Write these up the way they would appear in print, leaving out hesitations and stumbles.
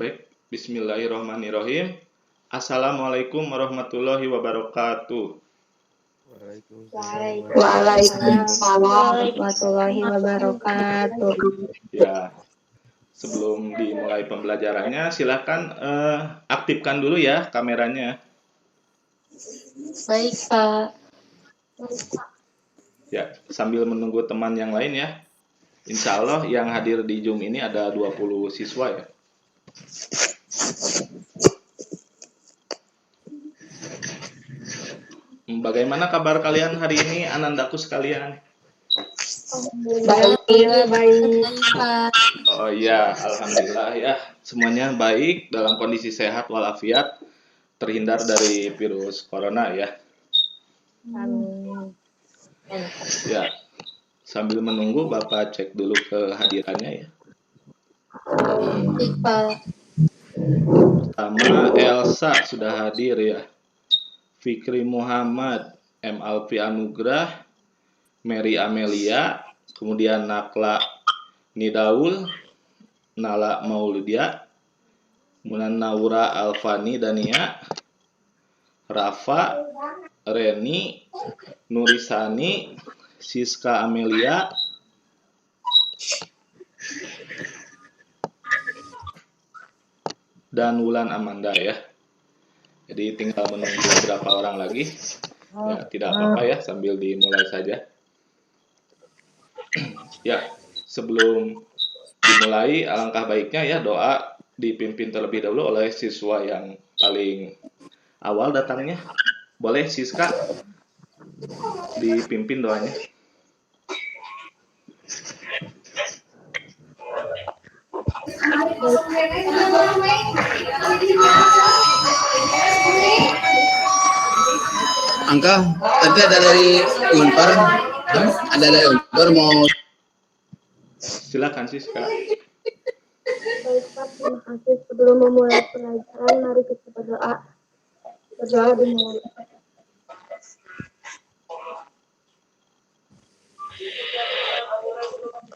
Baik, bismillahirrahmanirrahim. Assalamualaikum warahmatullahi wabarakatuh. Waalaikumsalam warahmatullahi wabarakatuh. Ya, sebelum dimulai pembelajarannya, silakan aktifkan dulu ya kameranya. Baik, Pak. Ya, sambil menunggu teman yang lain ya. Insya Allah yang hadir di Zoom ini ada 20 siswa ya. Bagaimana kabar kalian hari ini, anandaku sekalian? Baik, Pak. Oh iya, alhamdulillah ya. Semuanya baik, dalam kondisi sehat walafiat, terhindar dari virus corona ya. Amin. Ya, sambil menunggu Bapak cek dulu kehadirannya ya. Baik, Pak. Pertama, Elsa sudah hadir ya. Fikri Muhammad, M. Alfi Anugrah, Mary Amelia, kemudian Nakla Nidaul, Nala Maulidia, Munanaura Alfani Dania, Rafa, Reni, Nurisani, Siska Amelia, dan Wulan Amanda ya. Jadi tinggal menunggu beberapa orang lagi. Ya, tidak apa-apa ya, sambil dimulai saja. Ya, sebelum dimulai, alangkah baiknya ya doa dipimpin terlebih dahulu oleh siswa yang paling awal datangnya. Boleh Siska dipimpin doanya. Angka tadi ada dari Unpar, mau. Silakan Siska. Baik, Pak. Terima kasih. Sebelum memulai pelajaran, mari kita berdoa. Berdoa dimulai.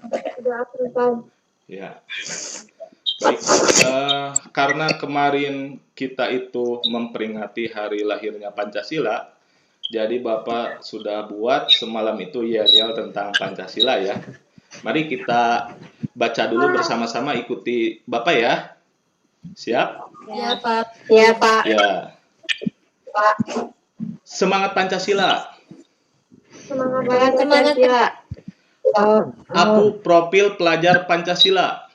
Berdoa selesai. Ya. Baik, karena kemarin kita itu memperingati hari lahirnya Pancasila, jadi Bapak sudah buat semalam itu yel-yel tentang Pancasila ya. Mari kita baca dulu bersama-sama, ikuti Bapak ya. Siap? Ya, Pak. Ya, Pak. Ya. Semangat Pancasila. Semangat Pancasila. Aku profil pelajar Pancasila.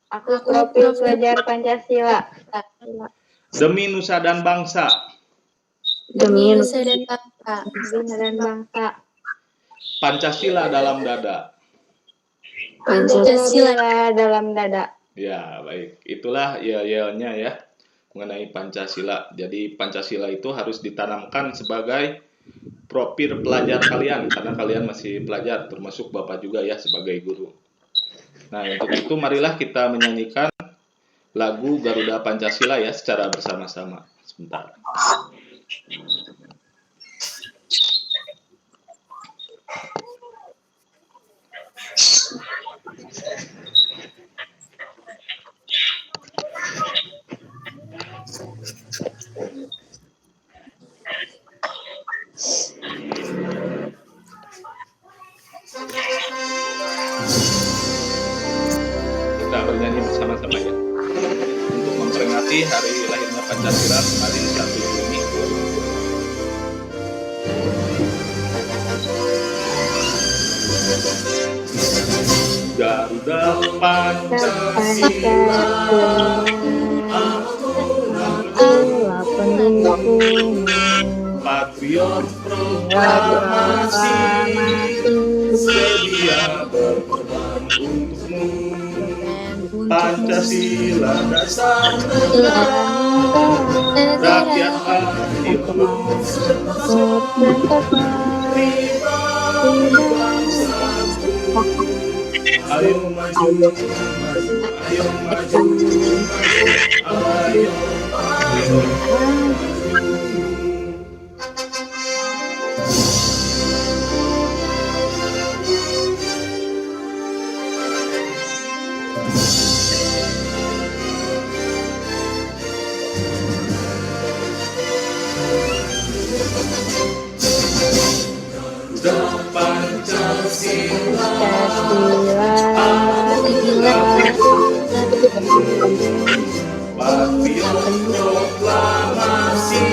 Aku profil pelajar Pancasila. Demi nusa dan bangsa. Demi nusa dan bangsa. Demi dan bangsa. Pancasila dalam dada. Pancasila dalam dada. Ya, baik. Itulah yel-yelnya ya mengenai Pancasila. Jadi Pancasila itu harus ditanamkan sebagai profil pelajar kalian karena kalian masih pelajar, termasuk Bapak juga ya sebagai guru. Nah, untuk itu marilah kita menyanyikan lagu Garuda Pancasila ya secara bersama-sama. Sebentar. Kita bernyanyi bersama-sama ya. Untuk memperingati hari lahirnya Pancasila kemarin 1 Juni 2020. Garuda Pancasila, Allah pendukung. patriot proklamasi, sedia berkorban untukmu. Pancasila dasar negara, rakyat adil, ayo maju, ayo maju, ayo maju. Pancasila Patriot proklamasi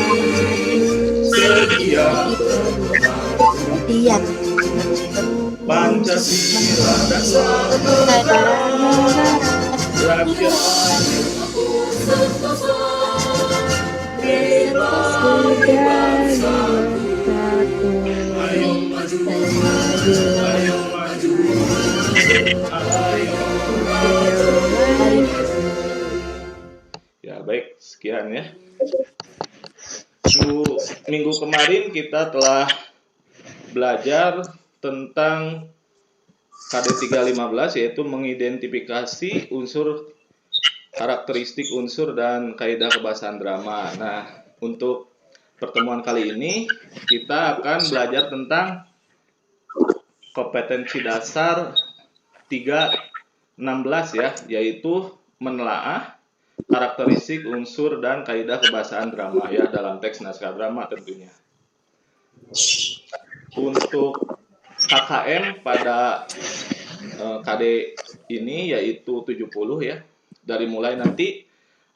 setia Pancasila dasar rakyat ayo maju ayo maju ayo ya baik sekian ya minggu kemarin kita telah belajar tentang KD 315 yaitu mengidentifikasi unsur karakteristik unsur dan kaidah kebahasaan drama. Nah, untuk pertemuan kali ini kita akan belajar tentang kompetensi dasar 316 ya, yaitu menelaah karakteristik unsur dan kaidah kebahasaan drama ya dalam teks naskah drama tentunya. Untuk KKM pada KD ini yaitu 70 ya. Dari mulai nanti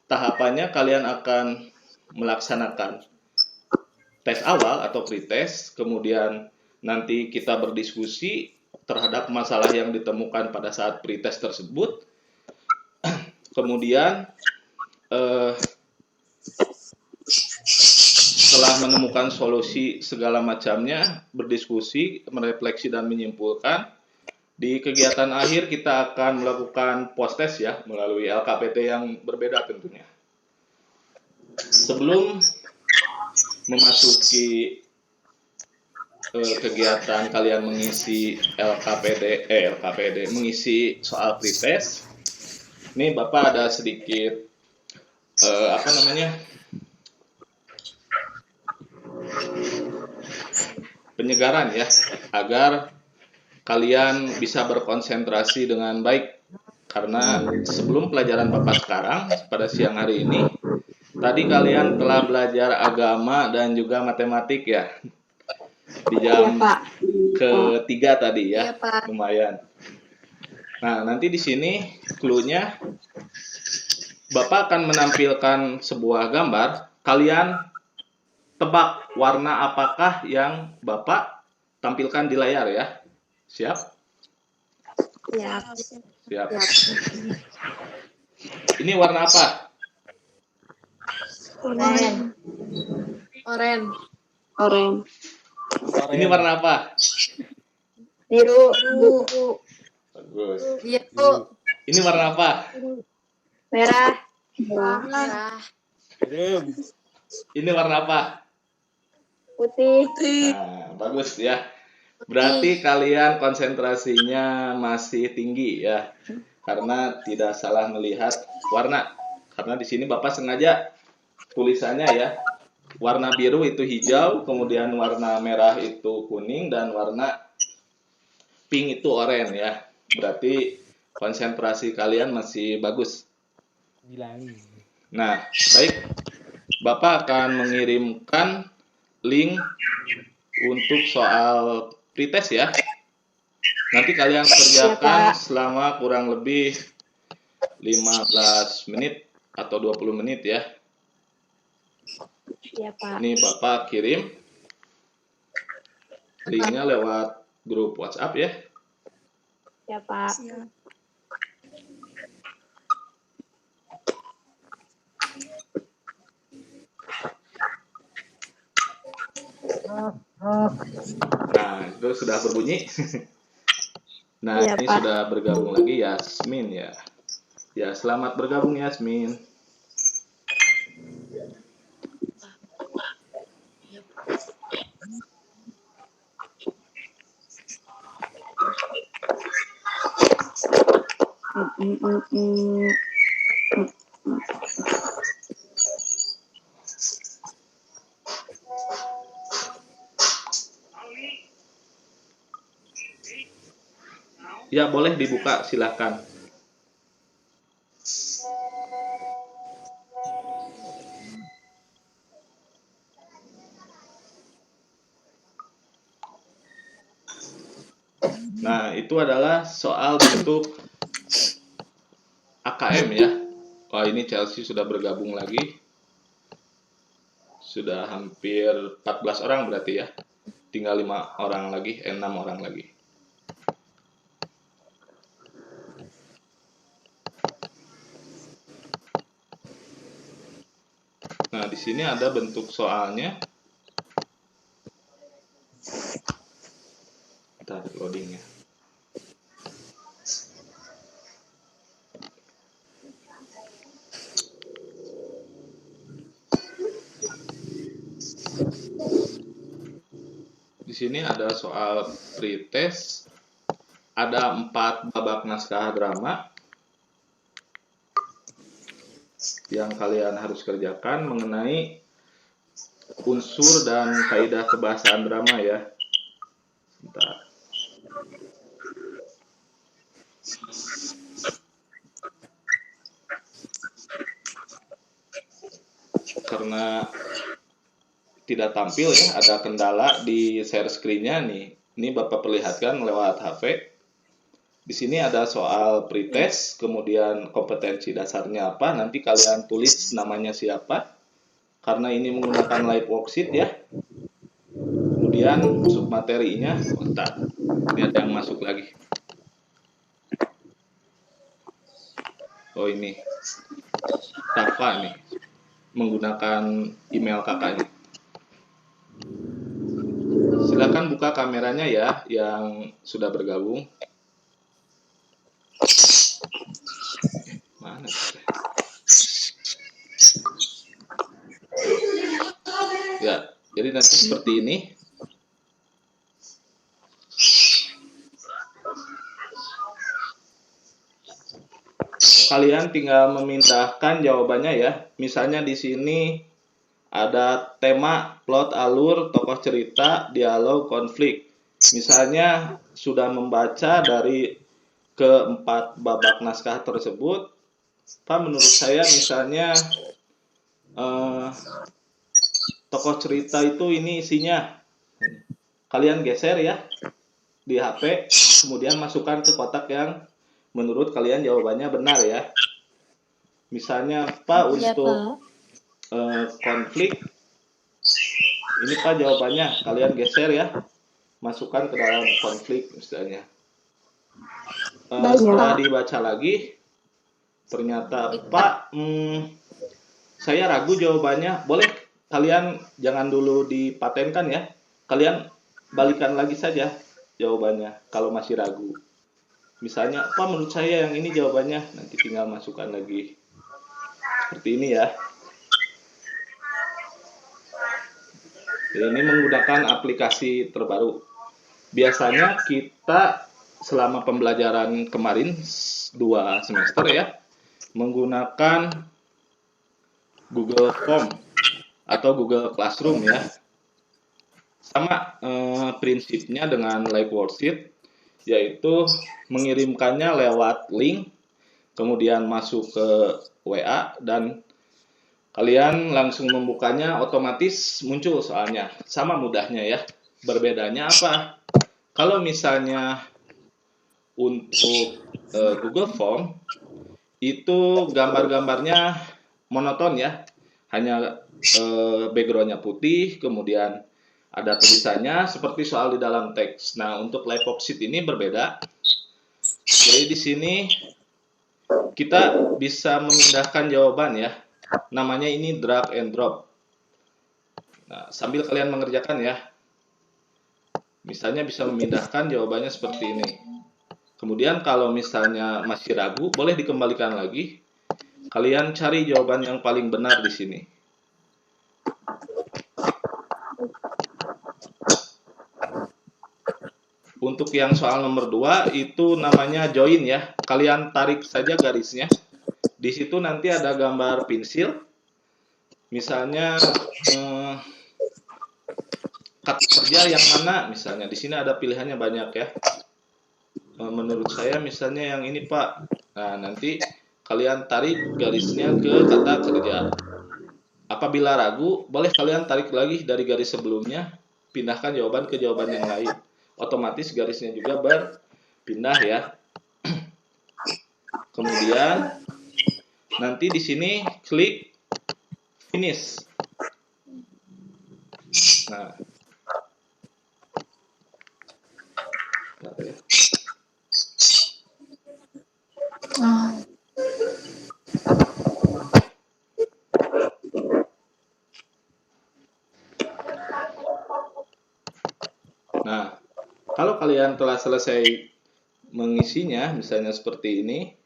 tahapannya kalian akan melaksanakan tes awal atau pretest, kemudian nanti kita berdiskusi terhadap masalah yang ditemukan pada saat pretest tersebut. Kemudian setelah menemukan solusi segala macamnya, berdiskusi, merefleksi dan menyimpulkan. Di kegiatan akhir kita akan melakukan post test ya melalui LKPT yang berbeda tentunya. Sebelum memasuki kegiatan kalian mengisi LKPD mengisi soal pretest. Ini Bapak ada sedikit penyegaran ya agar kalian bisa berkonsentrasi dengan baik karena sebelum pelajaran Bapak sekarang pada siang hari ini tadi kalian telah belajar agama dan juga matematik ya di jam ketiga tadi ya, lumayan. Nah nanti di sini clue-nya Bapak akan menampilkan sebuah gambar, kalian tebak warna apakah yang Bapak tampilkan di layar ya. Siap? Siap. Ini warna apa? Oren. Ini warna apa? Biru. Bagus. Biru. Ini warna apa? Merah. Ini warna apa? Putih. Nah, bagus ya. Berarti kalian konsentrasinya masih tinggi ya. Karena tidak salah melihat warna. Karena di sini Bapak sengaja tulisannya ya. Warna biru itu hijau, kemudian warna merah itu kuning, dan warna pink itu oranye ya. Berarti konsentrasi kalian masih bagus. Nah, baik. Bapak akan mengirimkan link untuk soal pretest ya. Nanti kalian kerjakan selama kurang lebih 15 menit atau 20 menit ya. Iya, Pak. Ini Bapak kirim linknya lewat grup WhatsApp ya. Ya, Pak. Nah, itu sudah berbunyi. Nah, Iya, ini Pak. sudah bergabung lagi Yasmin ya. Ya, selamat bergabung Yasmin. Ya, boleh dibuka, silahkan. Nah, itu adalah soal bentuk AKM ya. Wah, ini Chelsea sudah bergabung lagi. Sudah hampir 14 orang berarti ya. Tinggal 5 orang lagi, 6 orang lagi. Nah, di sini ada bentuk soalnya. Bentar, loading ya. Di sini ada soal pretest, ada 4 babak naskah drama yang kalian harus kerjakan mengenai unsur dan kaidah kebahasaan drama ya. Bentar. Karena tidak tampil ya, ada kendala di share screen-nya nih. Ini Bapak perlihatkan lewat HP. Di sini ada soal pretest, kemudian kompetensi dasarnya apa, nanti kalian tulis namanya siapa. Karena ini menggunakan live worksheet ya. Kemudian submaterinya, bentar. Ini ada yang masuk lagi. Oh ini, Tafa nih, menggunakan email kakaknya. Silakan buka kameranya ya, yang sudah bergabung. Mana? Ya, jadi nanti seperti ini. Kalian tinggal memindahkan jawabannya ya. Misalnya di sini ada tema, plot, alur, tokoh cerita, dialog, konflik. Misalnya sudah membaca dari keempat babak naskah tersebut, Pak, menurut saya misalnya tokoh cerita itu ini isinya. Kalian geser ya di HP, kemudian masukkan ke kotak yang menurut kalian jawabannya benar ya. Misalnya Pak, Iya, untuk Pak. konflik, ini Pak jawabannya, kalian geser ya, masukkan ke dalam konflik misalnya. Setelah dibaca lagi, ternyata Pak, saya ragu jawabannya, boleh kalian jangan dulu dipatenkan ya, kalian balikan lagi saja jawabannya kalau masih ragu. Misalnya, Pak menurut saya yang ini jawabannya, nanti tinggal masukkan lagi. Seperti ini ya. Ini menggunakan aplikasi terbaru. Biasanya kita selama pembelajaran kemarin 2 semester ya, menggunakan Google Form atau Google Classroom ya. Sama prinsipnya dengan live worksheet, yaitu mengirimkannya lewat link, kemudian masuk ke WA, dan kalian langsung membukanya, otomatis muncul soalnya. Sama mudahnya ya. Berbedanya apa? Kalau misalnya untuk Google Form, itu gambar-gambarnya monoton ya. Hanya background-nya putih, kemudian ada tulisannya seperti soal di dalam teks. Nah, untuk live worksheet ini berbeda. Jadi di sini kita bisa memindahkan jawaban ya. Namanya ini drag and drop. Nah, sambil kalian mengerjakan ya. Misalnya bisa memindahkan jawabannya seperti ini. Kemudian kalau misalnya masih ragu, boleh dikembalikan lagi. Kalian cari jawaban yang paling benar di sini. Untuk yang soal nomor 2 itu namanya join ya. Kalian tarik saja garisnya. Di situ nanti ada gambar pensil. Misalnya kata kerja yang mana? Misalnya di sini ada pilihannya banyak ya. Menurut saya misalnya yang ini Pak. Nah, nanti kalian tarik garisnya ke kata kerja. Apabila ragu, boleh kalian tarik lagi dari garis sebelumnya, pindahkan jawaban ke jawaban yang lain. Otomatis garisnya juga pindah ya. Kemudian nanti di sini klik finish. Nah, bentar ya. Nah, kalau kalian telah selesai mengisinya, misalnya seperti ini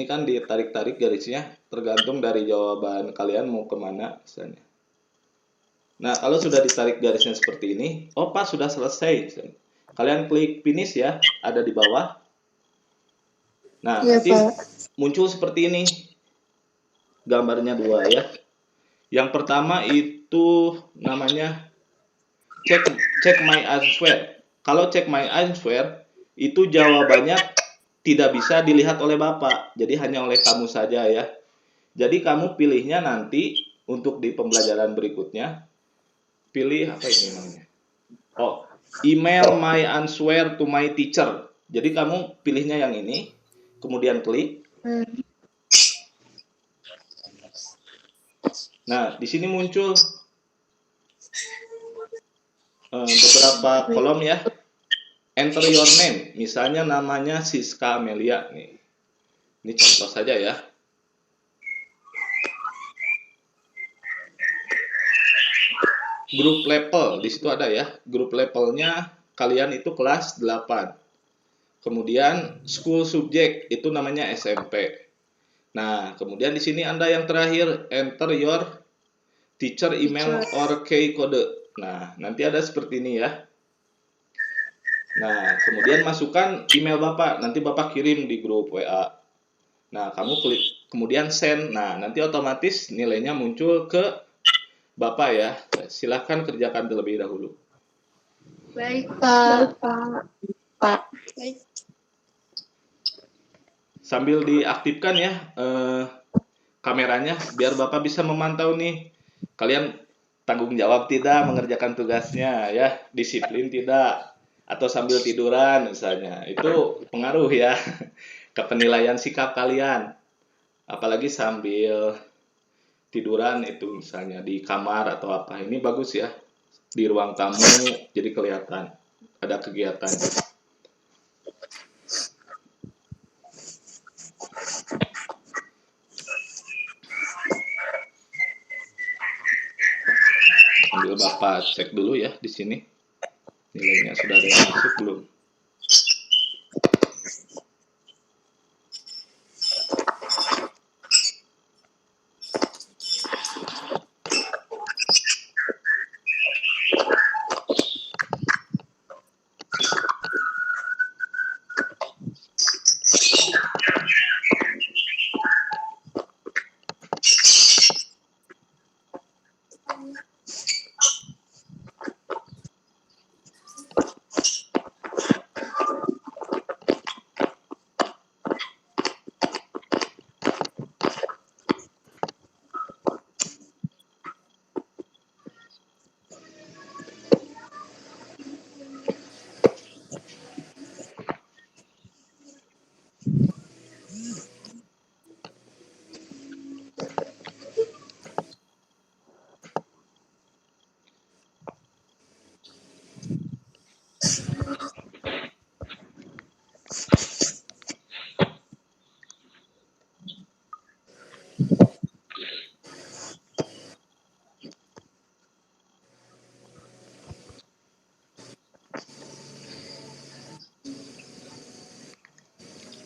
kan ditarik-tarik garisnya, tergantung dari jawaban kalian mau kemana misalnya. Nah, kalau sudah ditarik garisnya seperti ini, oh Pak sudah selesai. Misalnya. Kalian klik finish ya, ada di bawah. Nah, Iya, nanti Pak. muncul seperti ini. Gambarnya dua ya. Yang pertama itu namanya cek my answer. Kalau cek my answer itu jawabannya tidak bisa dilihat oleh Bapak. Jadi hanya oleh kamu saja ya. Jadi kamu pilihnya nanti untuk di pembelajaran berikutnya. Pilih apa ini namanya? Oh, email my answer to my teacher. Jadi kamu pilihnya yang ini, kemudian klik. Nah, di sini muncul beberapa kolom ya. Enter your name, misalnya namanya Siska Amelia nih. Ini contoh saja ya. Grup level di situ ada ya. Grup levelnya kalian itu kelas 8. Kemudian school subject itu namanya SMP. Nah, kemudian di sini Anda yang terakhir enter your teacher email or key code. Nah, nanti ada seperti ini ya. Nah, kemudian masukkan email Bapak, nanti Bapak kirim di grup WA. Nah, kamu klik kemudian send. Nah, nanti otomatis nilainya muncul ke Bapak ya. Silahkan kerjakan terlebih dahulu. Baik, Pak. Pak. Baik. Sambil diaktifkan ya kameranya biar Bapak bisa memantau nih. Kalian tanggung jawab tidak mengerjakan tugasnya ya, disiplin tidak, atau sambil tiduran misalnya. Itu pengaruh ya ke penilaian sikap kalian. Apalagi sambil tiduran itu misalnya di kamar atau apa. Ini bagus ya. Di ruang tamu jadi kelihatan ada kegiatan. Sambil Bapak cek dulu ya di sini. Nilainya sudah ada yang masuk belum?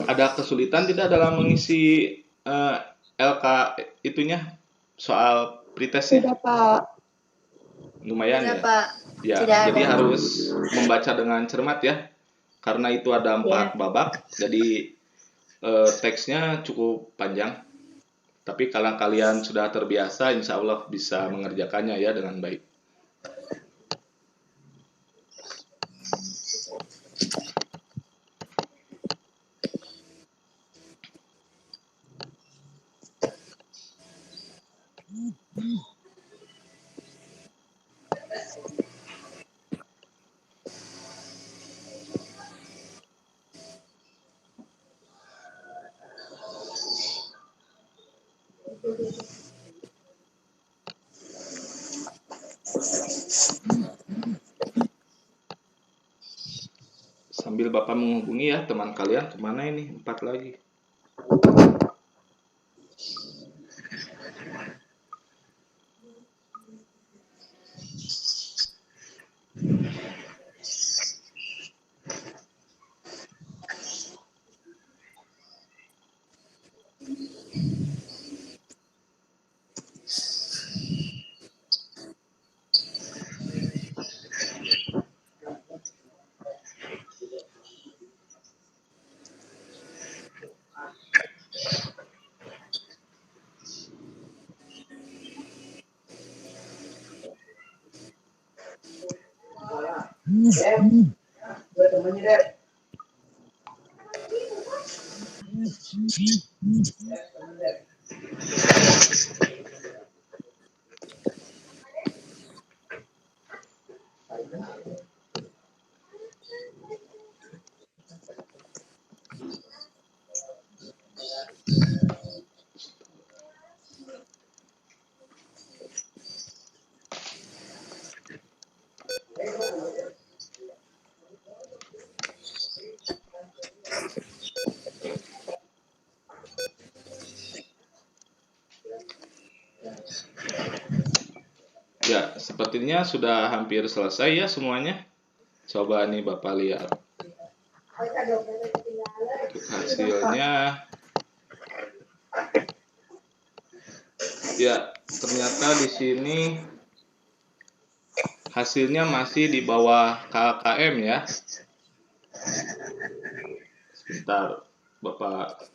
Ada kesulitan tidak dalam mengisi LK itunya soal pretest ya? Tidak, Pak. Lumayan Tidak, ya. Pak. Ya, Tidak jadi ada. harus membaca dengan cermat ya. Karena itu ada 4 babak, jadi teksnya cukup panjang. Tapi kalau kalian sudah terbiasa, insya Allah bisa mengerjakannya ya dengan baik. sambil Bapak menghubungi ya teman kalian. Kemana ini? 4 lagi. Ya, sepertinya sudah hampir selesai ya semuanya. Coba nih Bapak lihat. Untuk hasilnya, ya ternyata di sini hasilnya masih di bawah KKM ya. Sebentar, Bapak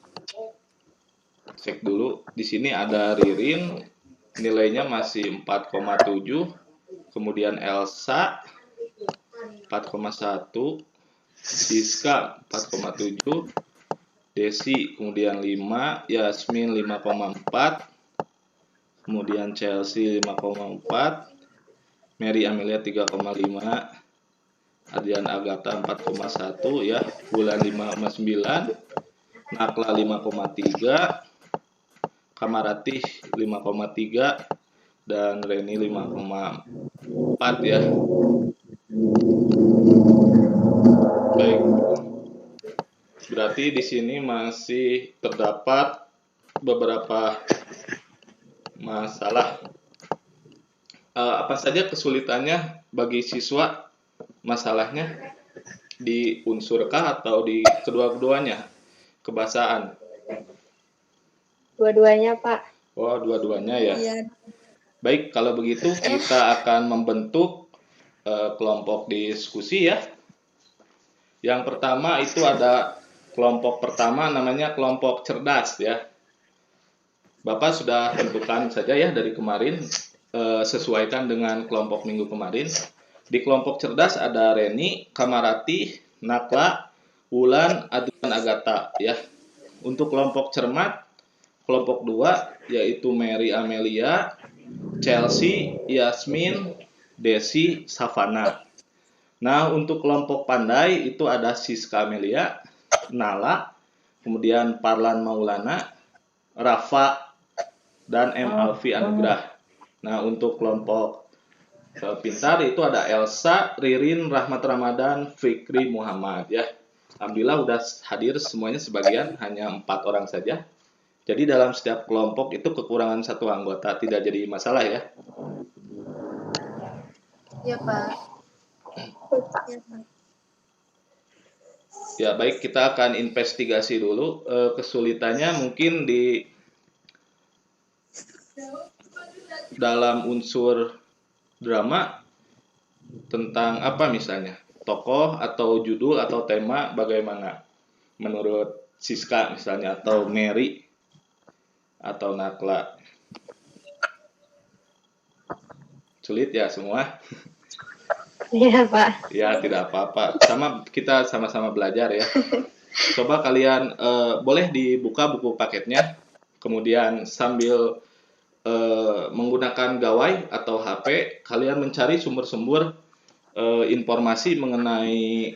cek dulu. Di sini ada Ririn, nilainya masih 4,7. Kemudian Elsa 4,1, Siska 4,7, Desi kemudian 5, Yasmin 5,4, kemudian Chelsea 5,4, Mary Amelia 3,5, Adrian Agatha 4,1 ya, Bulan 5,9, Nakla 5,3, Kamaratih 5,3, dan Reni 5,4 ya. Baik, berarti di sini masih terdapat beberapa masalah. Apa saja kesulitannya bagi siswa? Masalahnya di unsurkah atau di kedua-duanya? Kebahasaan. Dua-duanya, Pak. Oh, dua-duanya ya. Iya. Baik, kalau begitu kita akan membentuk kelompok diskusi ya. Yang pertama itu ada kelompok pertama namanya kelompok cerdas ya. Bapak sudah tentukan saja ya dari kemarin, sesuaikan dengan kelompok minggu kemarin. Di kelompok cerdas ada Reni, Kamarati, Nakla, Wulan, Adrian Agatha ya. Untuk kelompok cermat, kelompok 2 yaitu Mary Amelia, Chelsea, Yasmin, Desi, Savana. Nah, untuk kelompok pandai itu ada Siska Amelia, Nala, kemudian Parlan Maulana, Rafa, dan M. Alfi Anugrah. Nah, untuk kelompok pintar itu ada Elsa, Ririn, Rahmat Ramadan, Fikri Muhammad ya. Alhamdulillah udah hadir semuanya, sebagian hanya 4 orang saja. Jadi dalam setiap kelompok itu kekurangan satu anggota tidak jadi masalah ya. Iya, Pak. Ya baik, kita akan investigasi dulu. Kesulitannya mungkin di dalam unsur drama tentang apa misalnya? Tokoh atau judul atau tema bagaimana? Menurut Siska misalnya, atau Mary atau Nakla. Sulit ya semua? Iya, Pak. Ya tidak apa-apa. Kita sama-sama belajar ya. Coba kalian boleh dibuka buku paketnya, kemudian sambil menggunakan gawai atau HP, kalian mencari sumber-sumber informasi mengenai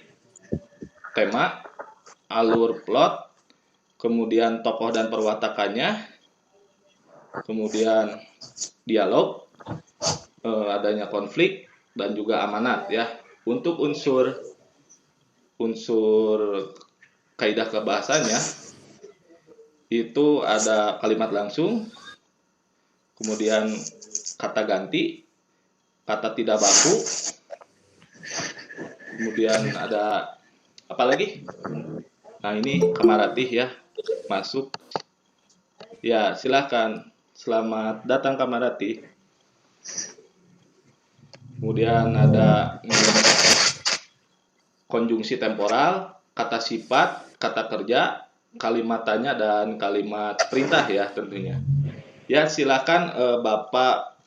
tema, alur plot, kemudian tokoh dan perwatakannya, kemudian dialog, adanya konflik, dan juga amanat ya. Untuk unsur unsur kaidah kebahasanya itu ada kalimat langsung, kemudian kata ganti, kata tidak baku, kemudian ada apa lagi? Nah, ini Kamaratih ya, masuk. Ya, silakan. Selamat datang Kamaratih. Kemudian ada konjungsi temporal, kata sifat, kata kerja, kalimat tanya, dan kalimat perintah ya tentunya. Ya, silakan Bapak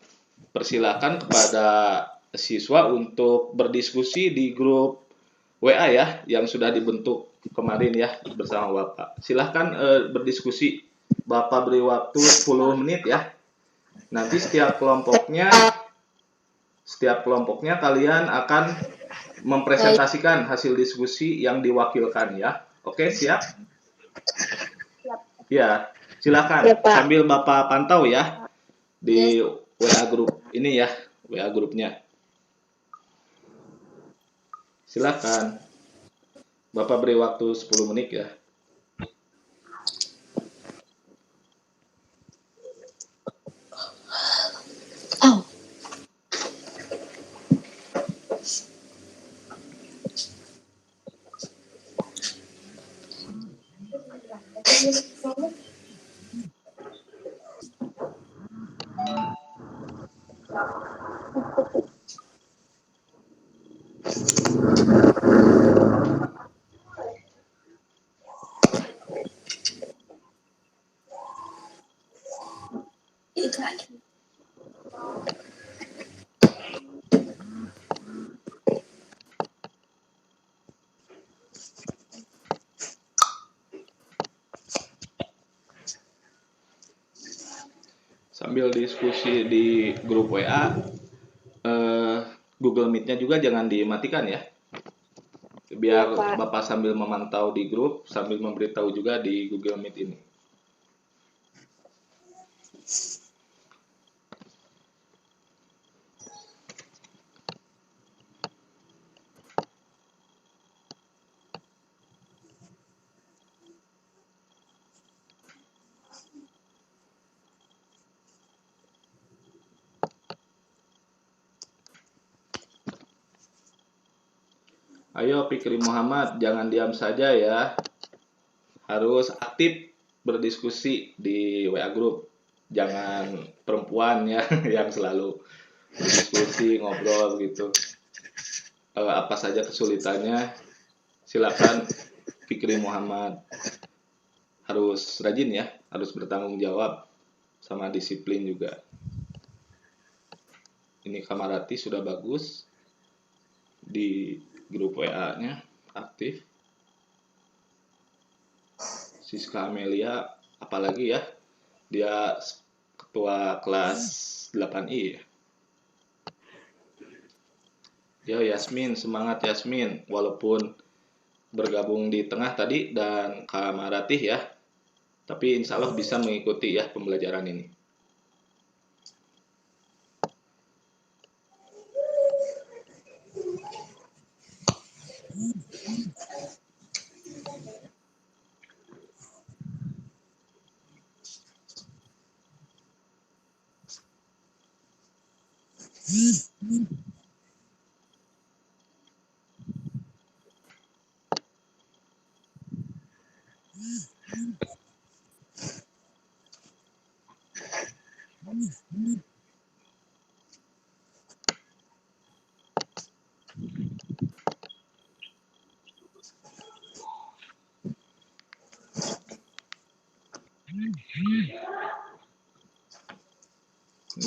persilakan kepada siswa untuk berdiskusi di grup WA ya yang sudah dibentuk kemarin ya bersama Bapak. Silahkan berdiskusi. Bapak beri waktu 10 menit ya. Nanti setiap kelompoknya kalian akan mempresentasikan hasil diskusi yang diwakilkan ya. Oke, siap? Siap. Ya, silakan Ya, Pak. sambil Bapak pantau ya di WA grup ini ya, WA grupnya. Silakan. Bapak beri waktu 10 menit ya. Oh, itu lagi. Sambil diskusi di grup WA, Google Meet-nya juga jangan dimatikan ya. Biar Ya, Pak. Bapak sambil memantau di grup, sambil memberitahu juga di Google Meet ini. Ayo Fikri Muhammad, jangan diam saja ya. Harus aktif berdiskusi di WA grup. Jangan perempuan ya yang selalu berdiskusi, ngobrol gitu. Apa saja kesulitannya, silakan Fikri Muhammad. Harus rajin ya, harus bertanggung jawab sama disiplin juga. Ini Kamarati sudah bagus di grup WA-nya aktif. Siska Amelia apalagi ya, dia ketua kelas 8I ya. Ya Yasmin, semangat Yasmin, walaupun bergabung di tengah tadi dan Kamaratih ya, tapi insya Allah bisa mengikuti ya pembelajaran ini.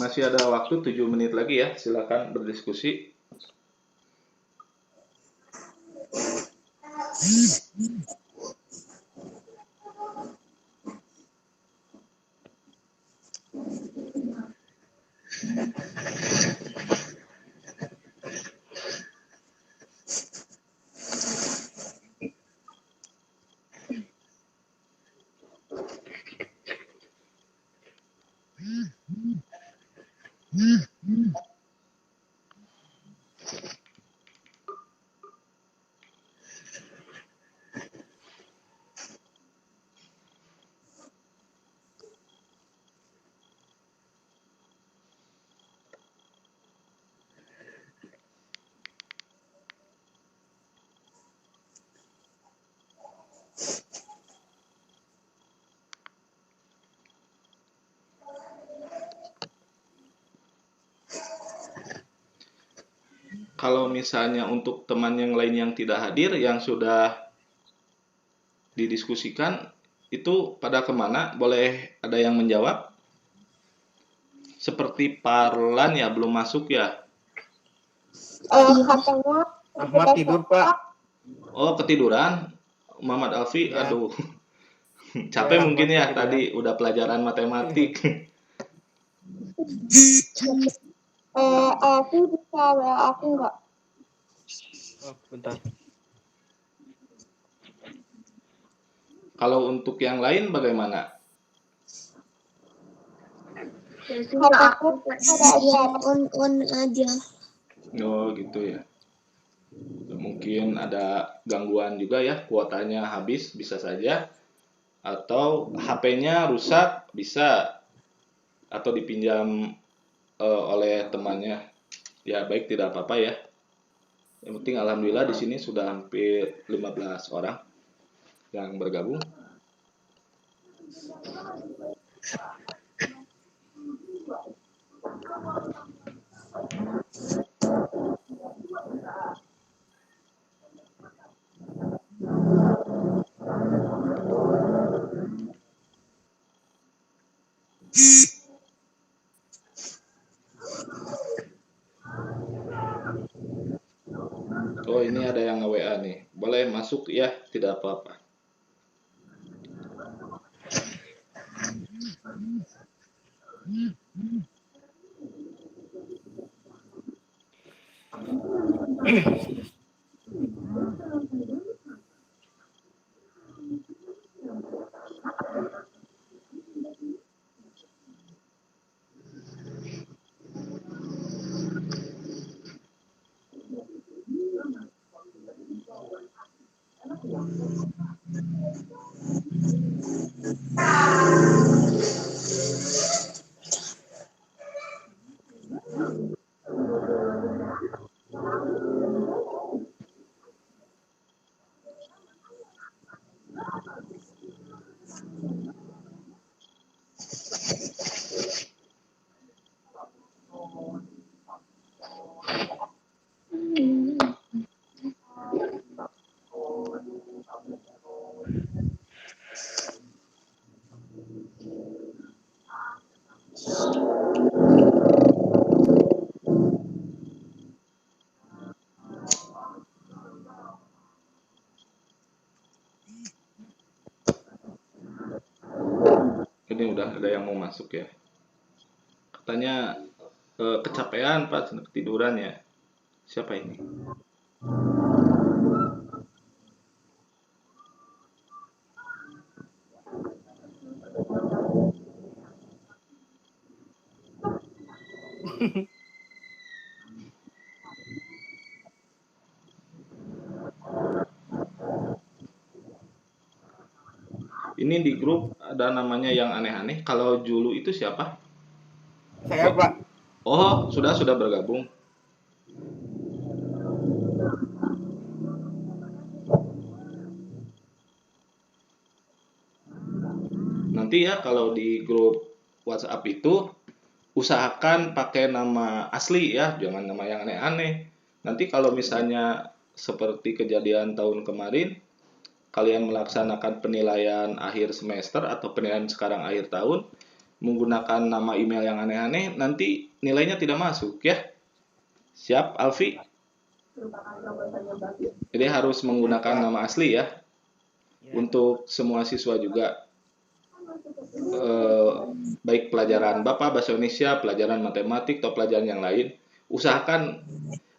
Masih ada waktu 7 menit lagi ya, silakan berdiskusi. kalau misalnya untuk teman yang lain yang tidak hadir, yang sudah didiskusikan, itu pada kemana? Boleh ada yang menjawab? Seperti Parlan ya, belum masuk ya? Katanya Ahmad tidur, Pak. Oh, ketiduran? Muhammad Alfi, Ya. aduh. Capek Ya, mungkin Ahmad ya, ketiduran. tadi udah pelajaran matematik. aku bisa WA aku nggak? Oh, bentar. Kalau untuk yang lain bagaimana? Aku ada acara. On aja. Oh, gitu ya. Mungkin ada gangguan juga ya, kuotanya habis, bisa saja. Atau HP-nya rusak, bisa. Atau dipinjam oleh temannya. Ya, baik, tidak apa-apa ya. Yang penting alhamdulillah di sini sudah hampir 15 orang yang bergabung. Oh, ini ada yang nge-WA nih. Boleh masuk ya, tidak apa-apa. Ini udah ada yang mau masuk ya. Katanya kecapean Pak, ketiduran ya. Siapa ini? Ini di grup ada namanya yang aneh-aneh. Kalau Julu itu siapa? Saya, Pak. Oh, sudah bergabung. Nanti ya kalau di grup WhatsApp itu usahakan pakai nama asli ya, jangan nama yang aneh-aneh. Nanti kalau misalnya seperti kejadian tahun kemarin, kalian melaksanakan penilaian akhir semester atau penilaian sekarang akhir tahun menggunakan nama email yang aneh-aneh, nanti nilainya tidak masuk ya. Siap, Alfi? Jadi harus menggunakan nama asli ya. Untuk semua siswa juga, baik pelajaran Bapak bahasa Indonesia, pelajaran matematik atau pelajaran yang lain, usahakan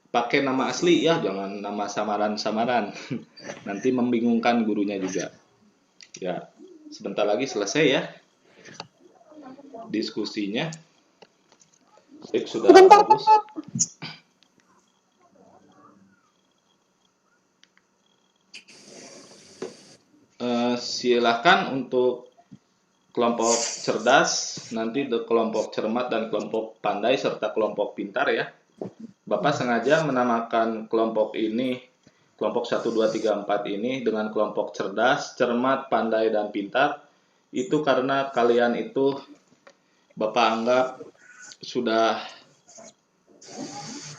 pakai nama asli ya, jangan nama samaran-samaran. Nanti membingungkan gurunya juga. Ya, sebentar lagi selesai ya diskusinya. Baik, sudah Sebentar, bagus. Pak. Silakan untuk kelompok cerdas, nanti kelompok cermat dan kelompok pandai serta kelompok pintar ya. Bapak sengaja menamakan kelompok ini, kelompok 1, 2, 3, 4 ini dengan kelompok cerdas, cermat, pandai, dan pintar. Itu karena kalian itu Bapak anggap sudah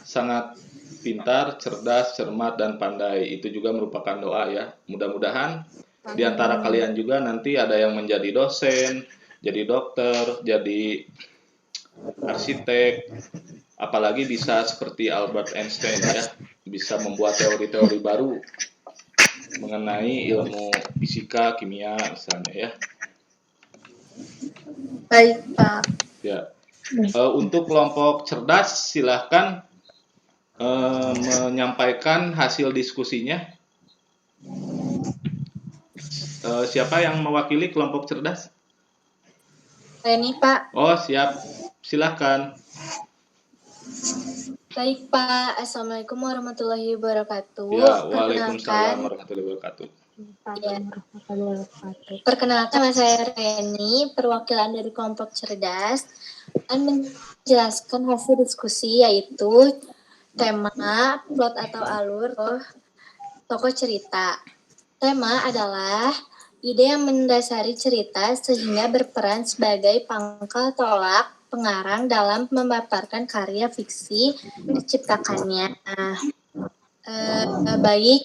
sangat pintar, cerdas, cermat, dan pandai. Itu juga merupakan doa ya. Mudah-mudahan di antara kalian juga nanti ada yang menjadi dosen, jadi dokter, jadi arsitek, apalagi bisa seperti Albert Einstein ya, bisa membuat teori-teori baru mengenai ilmu fisika, kimia misalnya ya. Baik, Pak. Ya. Untuk kelompok cerdas silahkan menyampaikan hasil diskusinya. Siapa yang mewakili kelompok cerdas? Ini, Pak. Oh, siap. Silahkan. Baik, Pak. Assalamualaikum warahmatullahi wabarakatuh. Ya, waalaikumsalam warahmatullahi wabarakatuh. Ya. Perkenalkan, nama saya Reni, perwakilan dari kelompok cerdas, dan menjelaskan hasil diskusi yaitu tema, plot atau alur, tokoh cerita. Tema adalah ide yang mendasari cerita sehingga berperan sebagai pangkal tolak pengarang dalam memaparkan karya fiksi diciptakannya. Baik,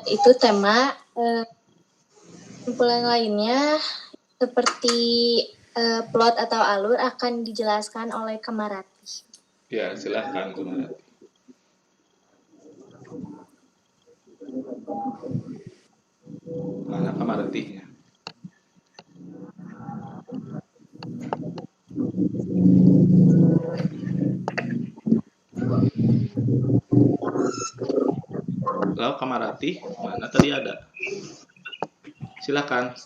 itu tema. Kesimpulan lainnya seperti plot atau alur akan dijelaskan oleh Kamarati. Ya, silahkan Kamarati. Mana Kamaratinya? Lalu Kamarati, mana tadi ada? Silakan.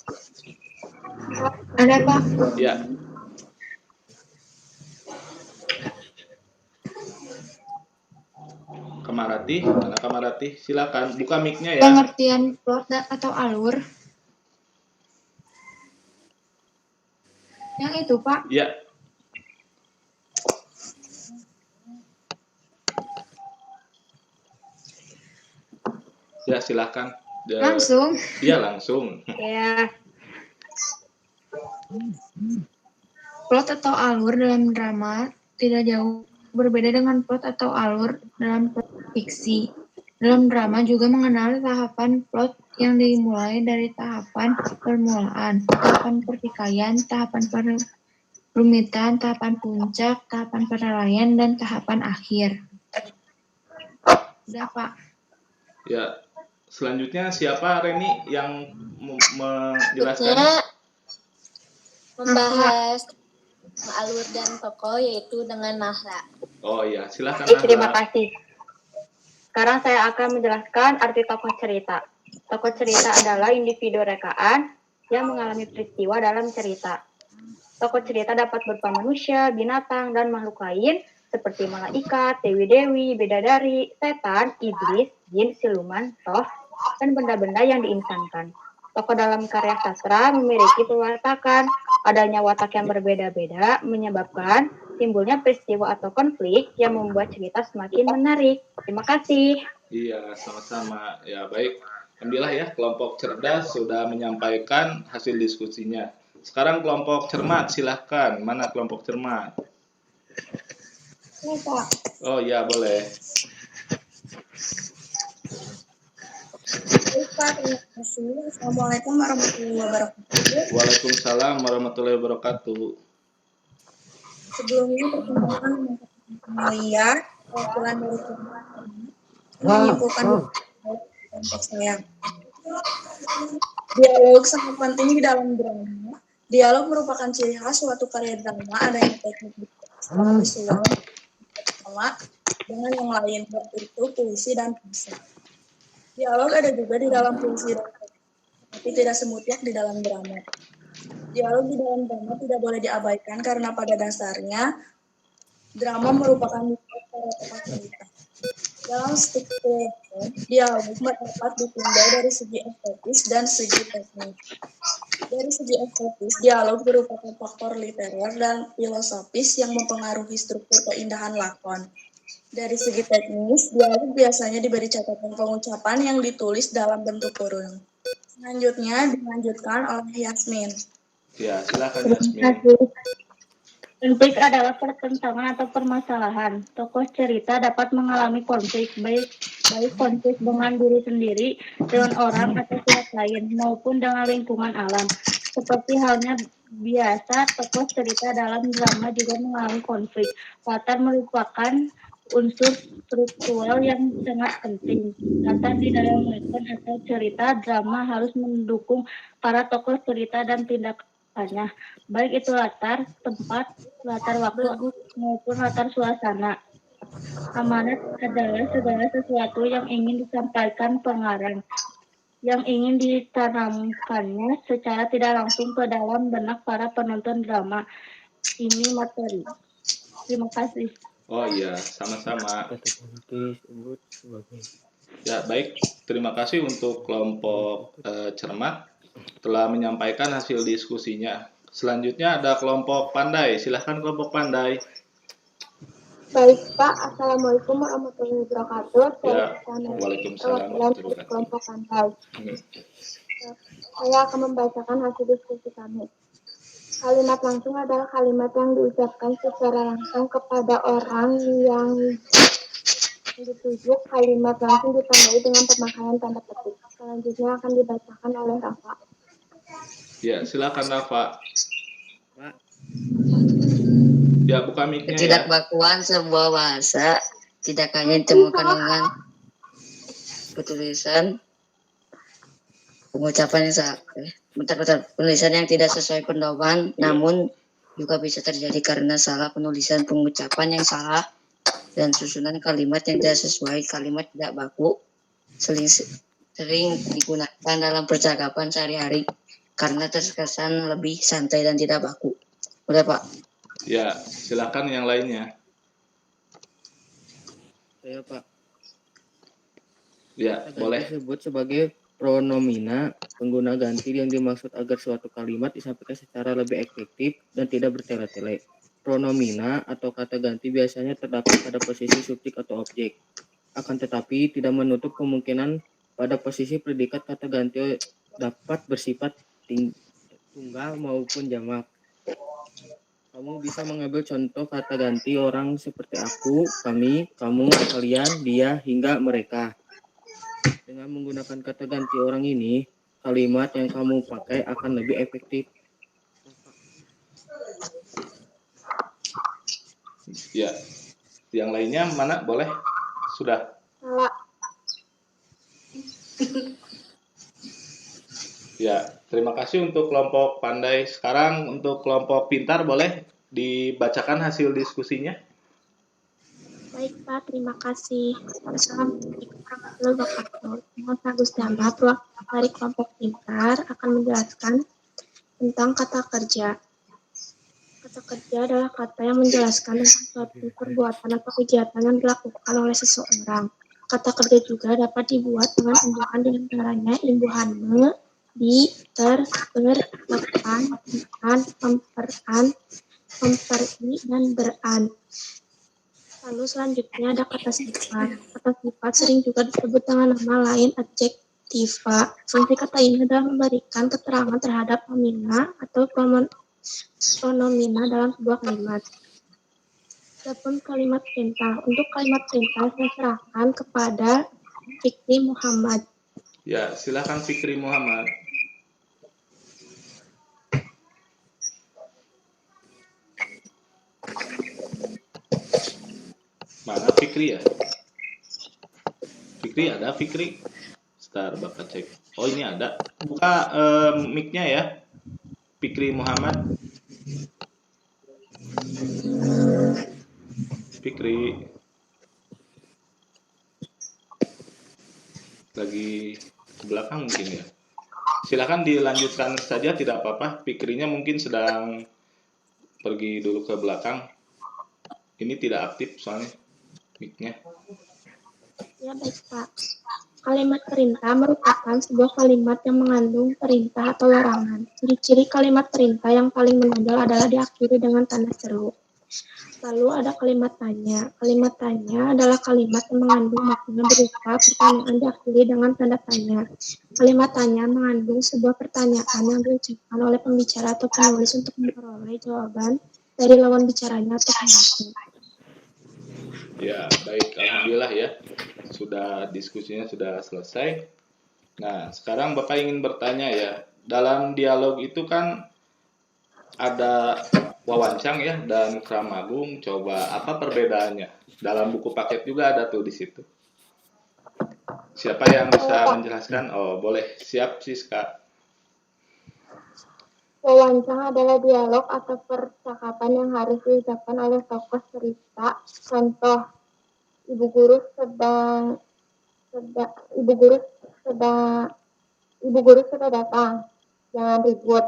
Ada, Pak. Ya. Kamarati, mana Kamarati? Silakan buka mic-nya ya. Pengertian plot atau alur. Yang itu, Pak. Ya. Ya, silakan. Langsung. Iya, langsung. Ya. Plot atau alur dalam drama tidak jauh berbeda dengan plot atau alur dalam fiksi. Dalam drama juga mengenal tahapan plot yang dimulai dari tahapan permulaan, tahapan pertikaian, tahapan perumitan, tahapan puncak, tahapan penilaian, dan tahapan akhir. Udah, Pak. Ya. Selanjutnya siapa Reni yang menjelaskan? Membahas alur dan tokoh yaitu dengan Nahla. Oh iya, silakan. Terima kasih. Sekarang saya akan menjelaskan arti tokoh cerita. Tokoh cerita adalah individu rekaan yang mengalami peristiwa dalam cerita. Tokoh cerita dapat berupa manusia, binatang, dan makhluk lain seperti malaikat, dewi-dewi, bidadari, setan, iblis, jin, siluman, roh, dan benda-benda yang diinsankan. Tokoh dalam karya sastra memiliki perwatakan, adanya watak yang berbeda-beda menyebabkan timbulnya peristiwa atau konflik yang membuat cerita semakin menarik. Terima kasih. Iya, sama-sama. Ya, baik. Alhamdulillah ya, kelompok cerdas sudah menyampaikan hasil diskusinya. Sekarang kelompok cermat, silahkan. Mana kelompok cermat? Oh iya, boleh. Assalamualaikum warahmatullahi wabarakatuh. Waalaikumsalam warahmatullahi wabarakatuh. Sebelumnya perkenalkan Malia, perwakilan dari menyimpulkan kelompok saya. Dialog sangat penting di dalam drama. Dialog merupakan ciri khas suatu karya drama, adanya teknik visual sama dengan yang lain, yaitu puisi dan prosa. Dialog ada juga di dalam puisi dan prosa, tapi tidak semutlak di dalam drama. Dialog di dalam drama tidak boleh diabaikan karena pada dasarnya drama merupakan para tokoh cerita. Dalam struktur dialog dapat ditinjau dari segi estetis dan segi teknis. Dari segi estetis, dialog merupakan faktor literer dan filosofis yang mempengaruhi struktur keindahan lakon. Dari segi teknis, dialog biasanya diberi catatan pengucapan yang ditulis dalam bentuk kurung. Selanjutnya dilanjutkan oleh Yasmin. Ya, silakan Yasmin. Konflik adalah pertentangan atau permasalahan. Tokoh cerita dapat mengalami konflik, baik konflik dengan diri sendiri, dengan orang atau pihak lain, maupun dengan lingkungan alam. Seperti halnya biasa, tokoh cerita dalam drama juga mengalami konflik. Latar merupakan unsur struktural yang sangat penting. Latar di dalam lakon atau cerita drama harus mendukung para tokoh cerita dan tindakannya, baik itu latar, tempat, latar waktu maupun latar suasana. Amanat adalah segala sesuatu yang ingin disampaikan pengarang, yang ingin ditanamkannya secara tidak langsung ke dalam benak para penonton drama. Ini materi. Terima kasih. Oh iya, sama-sama. Kata kunci sebut sebagai Ya, baik. Terima kasih untuk kelompok cermat telah menyampaikan hasil diskusinya. Selanjutnya ada kelompok pandai. Silahkan kelompok pandai. Baik Pak, Assalamualaikum warahmatullahi wabarakatuh. Ya, Saya waalaikumsalam perwakilan warahmatullahi dari wabarakatuh. kelompok pandai. Hmm. Saya akan membacakan hasil diskusi kami. Kalimat langsung adalah kalimat yang diucapkan secara langsung kepada orang yang dituju. Kalimat langsung ditandai dengan pemakaian tanda petik. Selanjutnya akan dibacakan oleh Rafa. Ya, silakan Rafa. Pak. Ya, buka mic-nya ya. Ketidakbakuan sebuah bahasa tidak hanya ditemukan dengan penulisan pengucapan yang salah. Penulisan yang tidak sesuai pedoman, namun juga bisa terjadi karena salah penulisan, pengucapan yang salah, dan susunan kalimat yang tidak sesuai. Kalimat tidak baku sering digunakan dalam percakapan sehari-hari karena terkesan lebih santai dan tidak baku. Udah Pak. Ya, silakan yang lainnya. Saya Pak. Ya, Kata boleh. ganti disebut sebagai pronomina, pengguna ganti yang dimaksud agar suatu kalimat disampaikan secara lebih efektif dan tidak bertele-tele. Pronomina atau kata ganti biasanya terdapat pada posisi subjek atau objek. Akan tetapi tidak menutup kemungkinan pada posisi predikat kata ganti dapat bersifat tunggal maupun jamak. Kamu bisa mengambil contoh kata ganti orang seperti aku, kami, kamu, kalian, dia, hingga mereka. Dengan menggunakan kata ganti orang ini, kalimat yang kamu pakai akan lebih efektif. Ya. Yang lainnya mana? Boleh? Sudah. Salah. Ya, terima kasih untuk kelompok pandai. Sekarang untuk kelompok pintar boleh dibacakan hasil diskusinya? Baik Pak, terima kasih. Assalamualaikum warahmatullahi wabarakatuh. Saya Agus Dama, perwakilan dari kelompok pintar, akan menjelaskan tentang kata kerja. Kata kerja adalah kata yang menjelaskan tentang suatu perbuatan atau kegiatan yang dilakukan oleh seseorang. Kata kerja juga dapat dibuat dengan imbuhan di antaranya imbuhan me, di, ter, ber, lekan, an, memperan, memperi, dan beran. Lalu selanjutnya ada kata sifat. Kata sifat sering juga disebut dengan nama lain adjektiva. Fungsi kata ini adalah memberikan keterangan terhadap nomina atau pronomina dalam sebuah kalimat. Adapun kalimat perintah. Untuk kalimat perintah saya serahkan kepada Fikri Muhammad. Ya, silakan Fikri Muhammad. Mana Fikri ya? Fikri ada Fikri? Sebentar, Bapak cek. Oh, ini ada. Buka mic-nya ya. Fikri Muhammad. Fikri. Lagi ke belakang mungkin ya. Silakan dilanjutkan saja, tidak apa-apa. Fikrinya mungkin sedang pergi dulu ke belakang. Ini tidak aktif soalnya mic-nya. Ya baik Pak. Kalimat perintah merupakan sebuah kalimat yang mengandung perintah atau larangan. Ciri-ciri kalimat perintah yang paling menonjol adalah diakhiri dengan tanda seru. Lalu ada kalimat tanya. Kalimat tanya adalah kalimat yang mengandung makna berupa pertanyaan diakhiri dengan tanda tanya. Kalimat tanya mengandung sebuah pertanyaan yang diucapkan oleh pembicara atau penulis untuk memperoleh jawaban dari lawan bicaranya atau pembahasan. Ya, baik. Alhamdulillah ya. Diskusinya sudah selesai. Nah, sekarang Bapak ingin bertanya ya. Dalam dialog itu kan ada wawancang ya dan kramagung. Coba apa perbedaannya? Dalam buku paket juga ada tuh di situ. Siapa yang bisa menjelaskan? Oh, boleh. Siap, Siska. Wawancara adalah dialog atau percakapan yang harus diucapkan oleh tokoh cerita. Contoh, ibu guru sedang ibu guru sudah datang. Jangan ribut.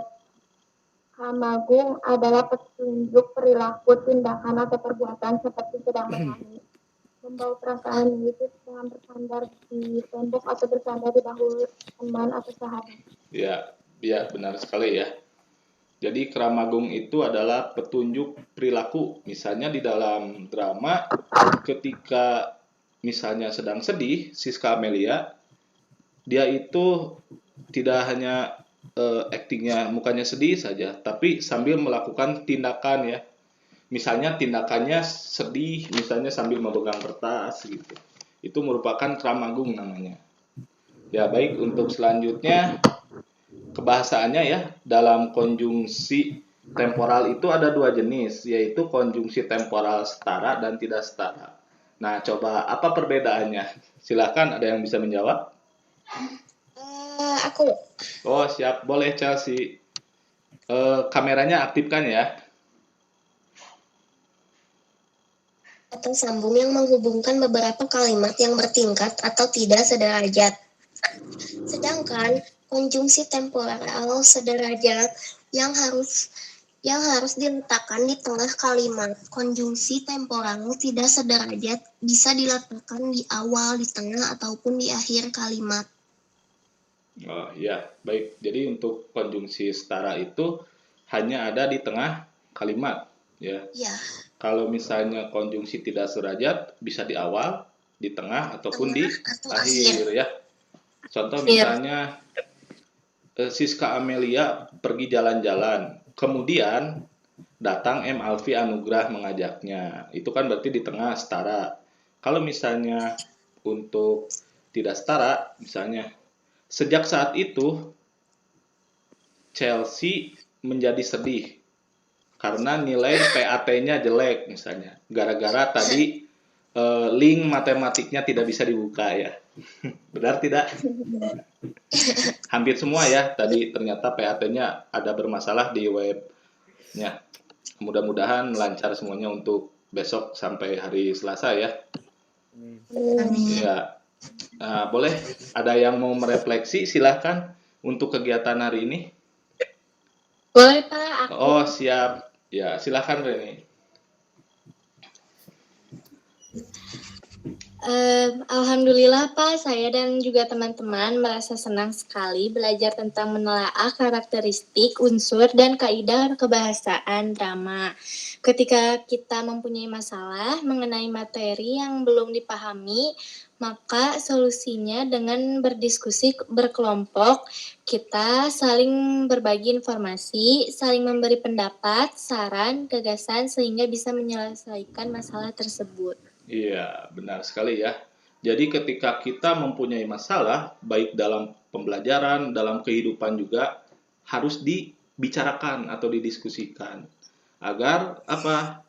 Kamagung adalah petunjuk perilaku, tindakan atau perbuatan seperti sedang menangis, membawa perasaan negatif dengan bersandar di tembok atau bersandar di bahu teman atau sahabat. Ya, ya benar sekali ya. Jadi kramagung itu adalah petunjuk perilaku. Misalnya di dalam drama, ketika misalnya sedang sedih, Siska Amelia, dia itu tidak hanya aktingnya mukanya sedih saja, tapi sambil melakukan tindakan ya. Misalnya tindakannya sedih, misalnya sambil memegang kertas gitu. Itu merupakan kramagung namanya. Ya baik, untuk selanjutnya kebahasaannya ya, dalam konjungsi temporal itu ada dua jenis, yaitu konjungsi temporal setara dan tidak setara. Nah, coba apa perbedaannya? Silakan, ada yang bisa menjawab? Aku Oh, siap. Boleh, Chelsea. Kameranya aktifkan ya. atau sambung yang menghubungkan beberapa kalimat yang bertingkat atau tidak sederajat. Sedangkan konjungsi temporal sederajat yang harus diletakkan di tengah kalimat. Konjungsi temporal tidak sederajat bisa diletakkan di awal, di tengah, ataupun di akhir kalimat. Oh, ya, baik. Jadi untuk konjungsi setara itu hanya ada di tengah kalimat, ya. Ya, Kalau misalnya konjungsi tidak sederajat, bisa di awal, di tengah, ataupun di atau akhir, ya. Contoh misalnya, Siska Amelia pergi jalan-jalan, kemudian datang M. Alfi Anugrah mengajaknya. Itu kan berarti di tengah setara. Kalau misalnya untuk tidak setara, misalnya, sejak saat itu Chelsea menjadi sedih karena nilai PAT-nya jelek misalnya. Gara-gara tadi link matematiknya tidak bisa dibuka ya. Benar tidak? Hampir semua ya. Tadi ternyata PAT-nya ada bermasalah di webnya. Mudah-mudahan lancar semuanya untuk besok sampai hari Selasa ya. Ya. Nah, boleh ada yang mau merefleksi silahkan untuk kegiatan hari ini. boleh Pak. Oh siap, ya silahkan Reni. Alhamdulillah Pak, saya dan juga teman-teman merasa senang sekali belajar tentang menelaah karakteristik, unsur, dan kaidah kebahasaan drama. Ketika kita mempunyai masalah mengenai materi yang belum dipahami, maka solusinya dengan berdiskusi berkelompok, kita saling berbagi informasi, saling memberi pendapat, saran, gagasan, sehingga bisa menyelesaikan masalah tersebut. Iya, benar sekali ya. Jadi ketika kita mempunyai masalah, baik dalam pembelajaran, dalam kehidupan juga, harus dibicarakan atau didiskusikan. Agar apa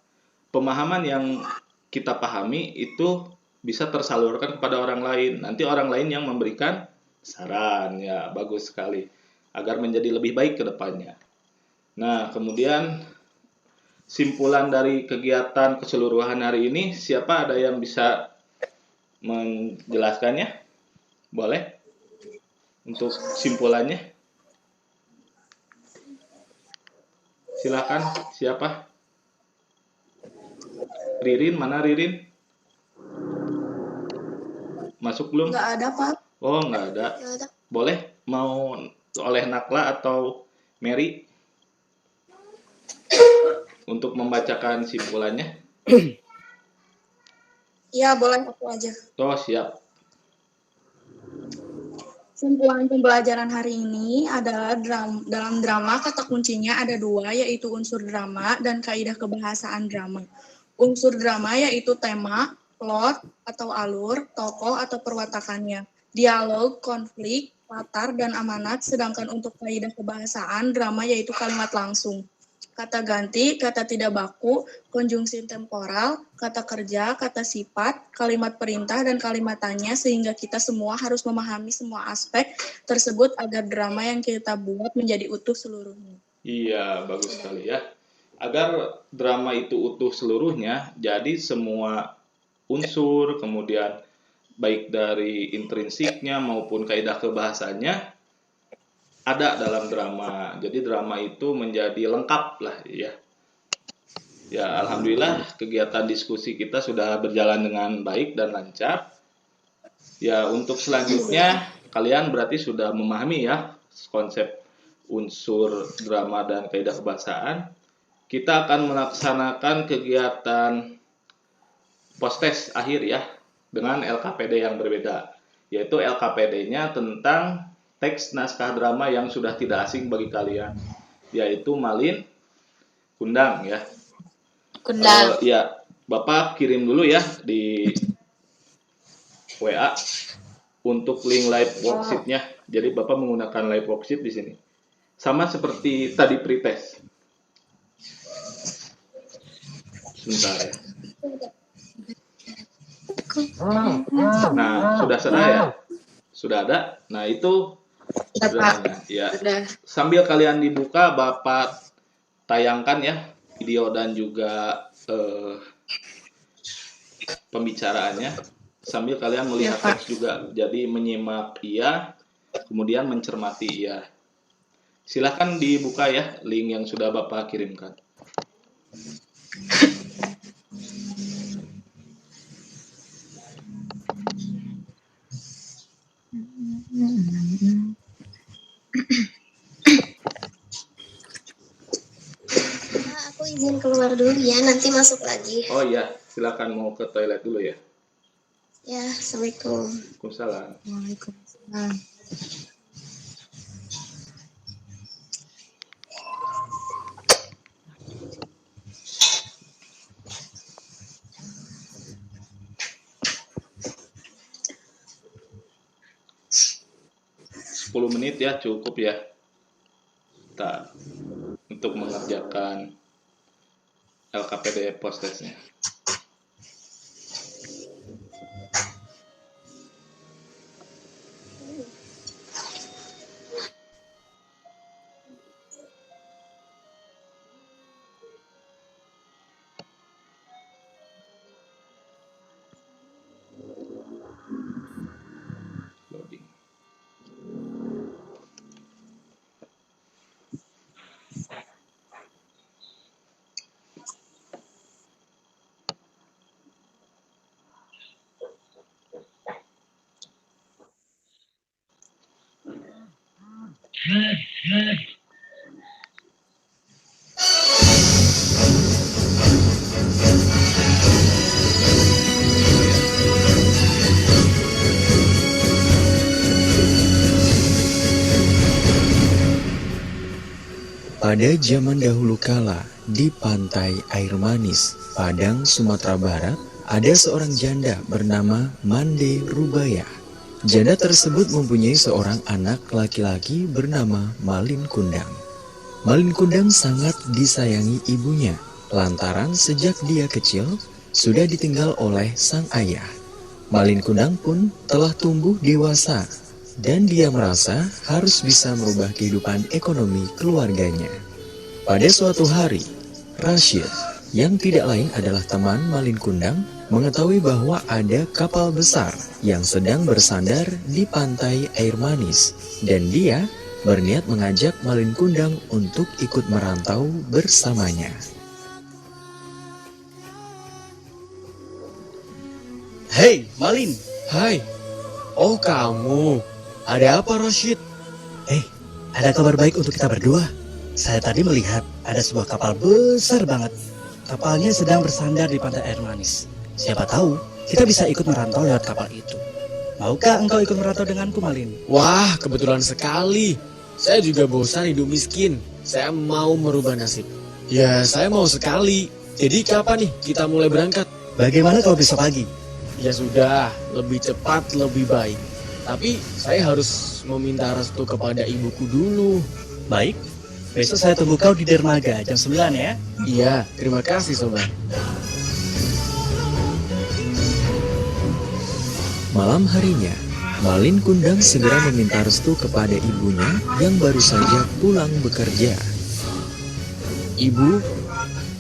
pemahaman yang kita pahami itu bisa tersalurkan kepada orang lain. Nanti orang lain yang memberikan saran, ya bagus sekali. Agar menjadi lebih baik ke depannya. Nah, kemudian simpulan dari kegiatan keseluruhan hari ini, siapa ada yang bisa menjelaskannya? Boleh? Untuk simpulannya? Silakan, siapa? Ririn, mana Ririn? Masuk belum? Nggak ada, Pak. Oh, nggak ada. Boleh? Mau oleh Nakla atau Mary? Untuk membacakan simpulannya? Iya, boleh aku aja. Oh, siap. Kesimpulan pembelajaran hari ini adalah dalam drama kata kuncinya ada dua, yaitu unsur drama dan kaidah kebahasaan drama. Unsur drama yaitu tema, plot atau alur, tokoh atau perwatakannya, dialog, konflik, latar, dan amanat, sedangkan untuk kaidah kebahasaan drama yaitu kalimat langsung. Kata ganti, kata tidak baku, konjungsi temporal, kata kerja, kata sifat, kalimat perintah, dan kalimat tanya, sehingga kita semua harus memahami semua aspek tersebut agar drama yang kita buat menjadi utuh seluruhnya. Iya, bagus sekali ya. Agar drama itu utuh seluruhnya, jadi semua unsur, kemudian baik dari intrinsiknya maupun kaidah kebahasanya ada dalam drama. Jadi drama itu menjadi lengkap lah ya. Ya, alhamdulillah kegiatan diskusi kita sudah berjalan dengan baik dan lancar. Ya, untuk selanjutnya kalian berarti sudah memahami ya konsep unsur drama dan kaidah kebahasaan. Kita akan melaksanakan kegiatan post-test akhir ya dengan LKPD yang berbeda. Yaitu LKPD-nya tentang teks naskah drama yang sudah tidak asing bagi kalian, yaitu Malin Kundang ya. Kundang. Ya, Bapak kirim dulu ya di WA untuk link live worksheet-nya. Jadi Bapak menggunakan live worksheet di sini. Sama seperti tadi pretest. Sebentar ya. Nah, sudah ada ya? Sudah ada. Nah, itu dramanya. Ya. Sambil kalian dibuka, Bapak tayangkan ya video dan juga pembicaraannya. Sambil kalian melihat teks juga. Jadi menyimak iya, kemudian mencermati iya. Silakan dibuka ya link yang sudah Bapak kirimkan. Aku izin keluar dulu ya, nanti masuk lagi. Oh iya, silakan mau ke toilet dulu ya. Ya, Assalamualaikum. Waalaikumsalam. Waalaikumsalam. 10 menit ya cukup ya. Kita untuk mengerjakan LKPD post testnya. Loading. Pada zaman dahulu kala, di pantai Air Manis, Padang, Sumatera Barat, ada seorang janda bernama Mande Rubaya. Janda tersebut mempunyai seorang anak laki-laki bernama Malin Kundang. Malin Kundang sangat disayangi ibunya, lantaran sejak dia kecil sudah ditinggal oleh sang ayah. Malin Kundang pun telah tumbuh dewasa, dan dia merasa harus bisa merubah kehidupan ekonomi keluarganya. Pada suatu hari, Rashid, yang tidak lain adalah teman Malin Kundang, mengetahui bahwa ada kapal besar yang sedang bersandar di pantai Air Manis, dan dia berniat mengajak Malin Kundang untuk ikut merantau bersamanya. Hei, Malin. Hai, oh kamu. Ada apa, Rashid? Ada kabar baik untuk kita berdua. Saya tadi melihat ada sebuah kapal besar banget. Kapalnya sedang bersandar di pantai Air Manis. Siapa tahu kita bisa ikut merantau lewat kapal itu. Maukah engkau ikut merantau denganku, Malin? Wah, kebetulan sekali. Saya juga bosan hidup miskin. Saya mau merubah nasib. Ya, saya mau sekali. Jadi kapan nih kita mulai berangkat? Bagaimana kalau besok pagi? Ya sudah, lebih cepat lebih baik. Tapi saya harus meminta restu kepada ibuku dulu. Baik, besok saya tunggu kau di dermaga jam 9 ya. Iya, terima kasih sobat. Malam harinya, Malin Kundang segera meminta restu kepada ibunya yang baru saja pulang bekerja. Ibu,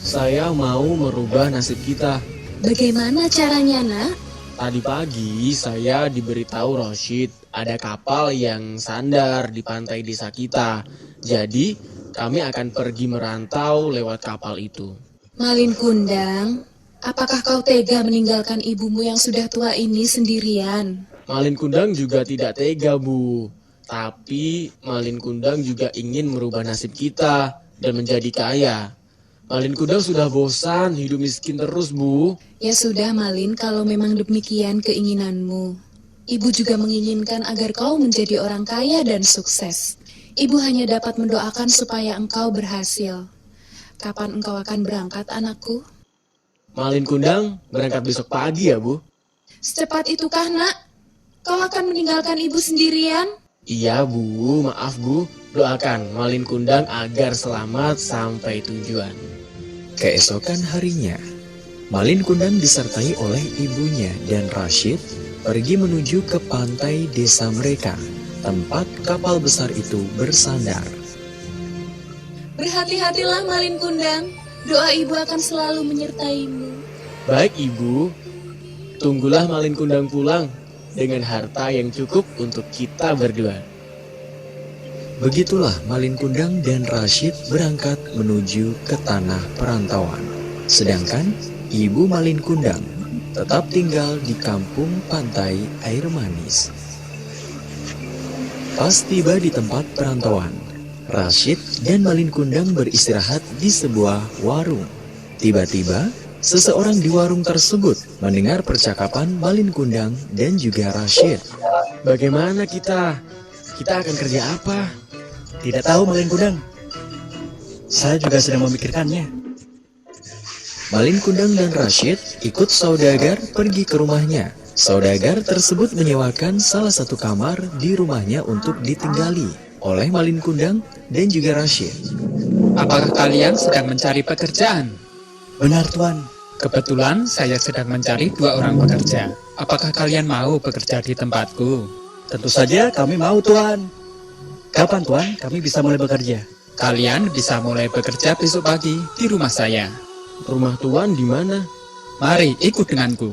saya mau merubah nasib kita. Bagaimana caranya, Nak? Tadi pagi saya diberitahu Rashid ada kapal yang sandar di pantai desa kita. Jadi kami akan pergi merantau lewat kapal itu. Malin Kundang, apakah kau tega meninggalkan ibumu yang sudah tua ini sendirian? Malin Kundang juga tidak tega, Bu. Tapi Malin Kundang juga ingin merubah nasib kita dan menjadi kaya. Malin Kundang sudah bosan hidup miskin terus, Bu. Ya sudah, Malin, kalau memang demikian keinginanmu. Ibu juga menginginkan agar kau menjadi orang kaya dan sukses. Ibu hanya dapat mendoakan supaya engkau berhasil. Kapan engkau akan berangkat, anakku? Malin Kundang berangkat besok pagi ya, Bu? Secepat itukah, Nak? Kau akan meninggalkan ibu sendirian? Iya, Bu. Maaf, Bu. Doakan Malin Kundang agar selamat sampai tujuan. Keesokan harinya, Malin Kundang disertai oleh ibunya dan Rashid pergi menuju ke pantai desa mereka, tempat kapal besar itu bersandar. Berhati-hatilah, Malin Kundang. Doa ibu akan selalu menyertaimu. Baik, Ibu. Tunggulah Malin Kundang pulang dengan harta yang cukup untuk kita berdua. Begitulah Malin Kundang dan Rashid berangkat menuju ke tanah perantauan. Sedangkan ibu Malin Kundang tetap tinggal di kampung pantai Air Manis. Pas tiba di tempat perantauan, Rashid dan Malin Kundang beristirahat di sebuah warung. Tiba-tiba, seseorang di warung tersebut mendengar percakapan Malin Kundang dan juga Rashid. Bagaimana kita? Kita akan kerja apa? Tidak tahu, Malin Kundang. Saya juga sedang memikirkannya. Malin Kundang dan Rashid ikut saudagar pergi ke rumahnya. Saudagar tersebut menyewakan salah satu kamar di rumahnya untuk ditinggali oleh Malin Kundang dan juga Rashid. Apakah kalian sedang mencari pekerjaan? Benar, Tuan. Kebetulan saya sedang mencari 2 orang pekerja. Apakah kalian mau bekerja di tempatku? Tentu saja kami mau, Tuan. Kapan, Tuan, kami bisa mulai bekerja? Kalian bisa mulai bekerja besok pagi di rumah saya. Rumah Tuan di mana? Mari ikut denganku.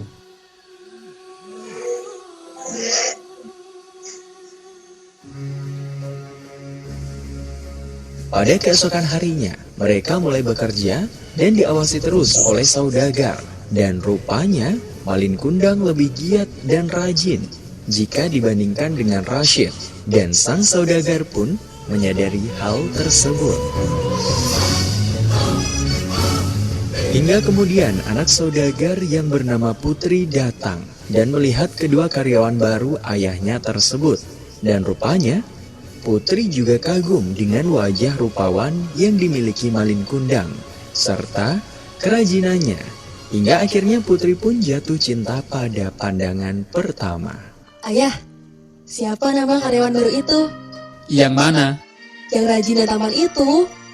Pada keesokan harinya, mereka mulai bekerja dan diawasi terus oleh saudagar. Dan rupanya, Malin Kundang lebih giat dan rajin jika dibandingkan dengan Rashid. Dan sang saudagar pun menyadari hal tersebut. Hingga kemudian anak saudagar yang bernama Putri datang dan melihat kedua karyawan baru ayahnya tersebut. Dan rupanya, Putri juga kagum dengan wajah rupawan yang dimiliki Malin Kundang, serta kerajinannya. Hingga akhirnya Putri pun jatuh cinta pada pandangan pertama. Ayah, siapa nama karyawan baru itu? Yang mana? Yang rajin dan tampan itu.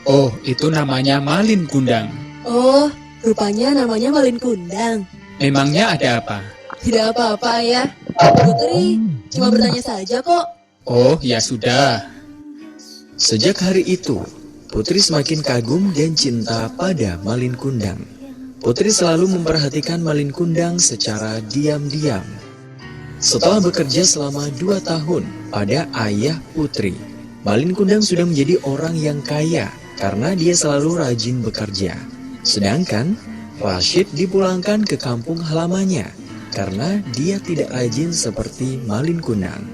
Oh, itu namanya Malin Kundang. Oh, rupanya namanya Malin Kundang. Memangnya ada apa? Tidak apa-apa, Ayah. Putri cuma bertanya saja kok. Oh, ya sudah. Sejak hari itu, Putri semakin kagum dan cinta pada Malin Kundang. Putri selalu memperhatikan Malin Kundang secara diam-diam. Setelah bekerja selama 2 tahun pada ayah Putri, Malin Kundang sudah menjadi orang yang kaya karena dia selalu rajin bekerja. Sedangkan Rashid dipulangkan ke kampung halamannya karena dia tidak rajin seperti Malin Kundang.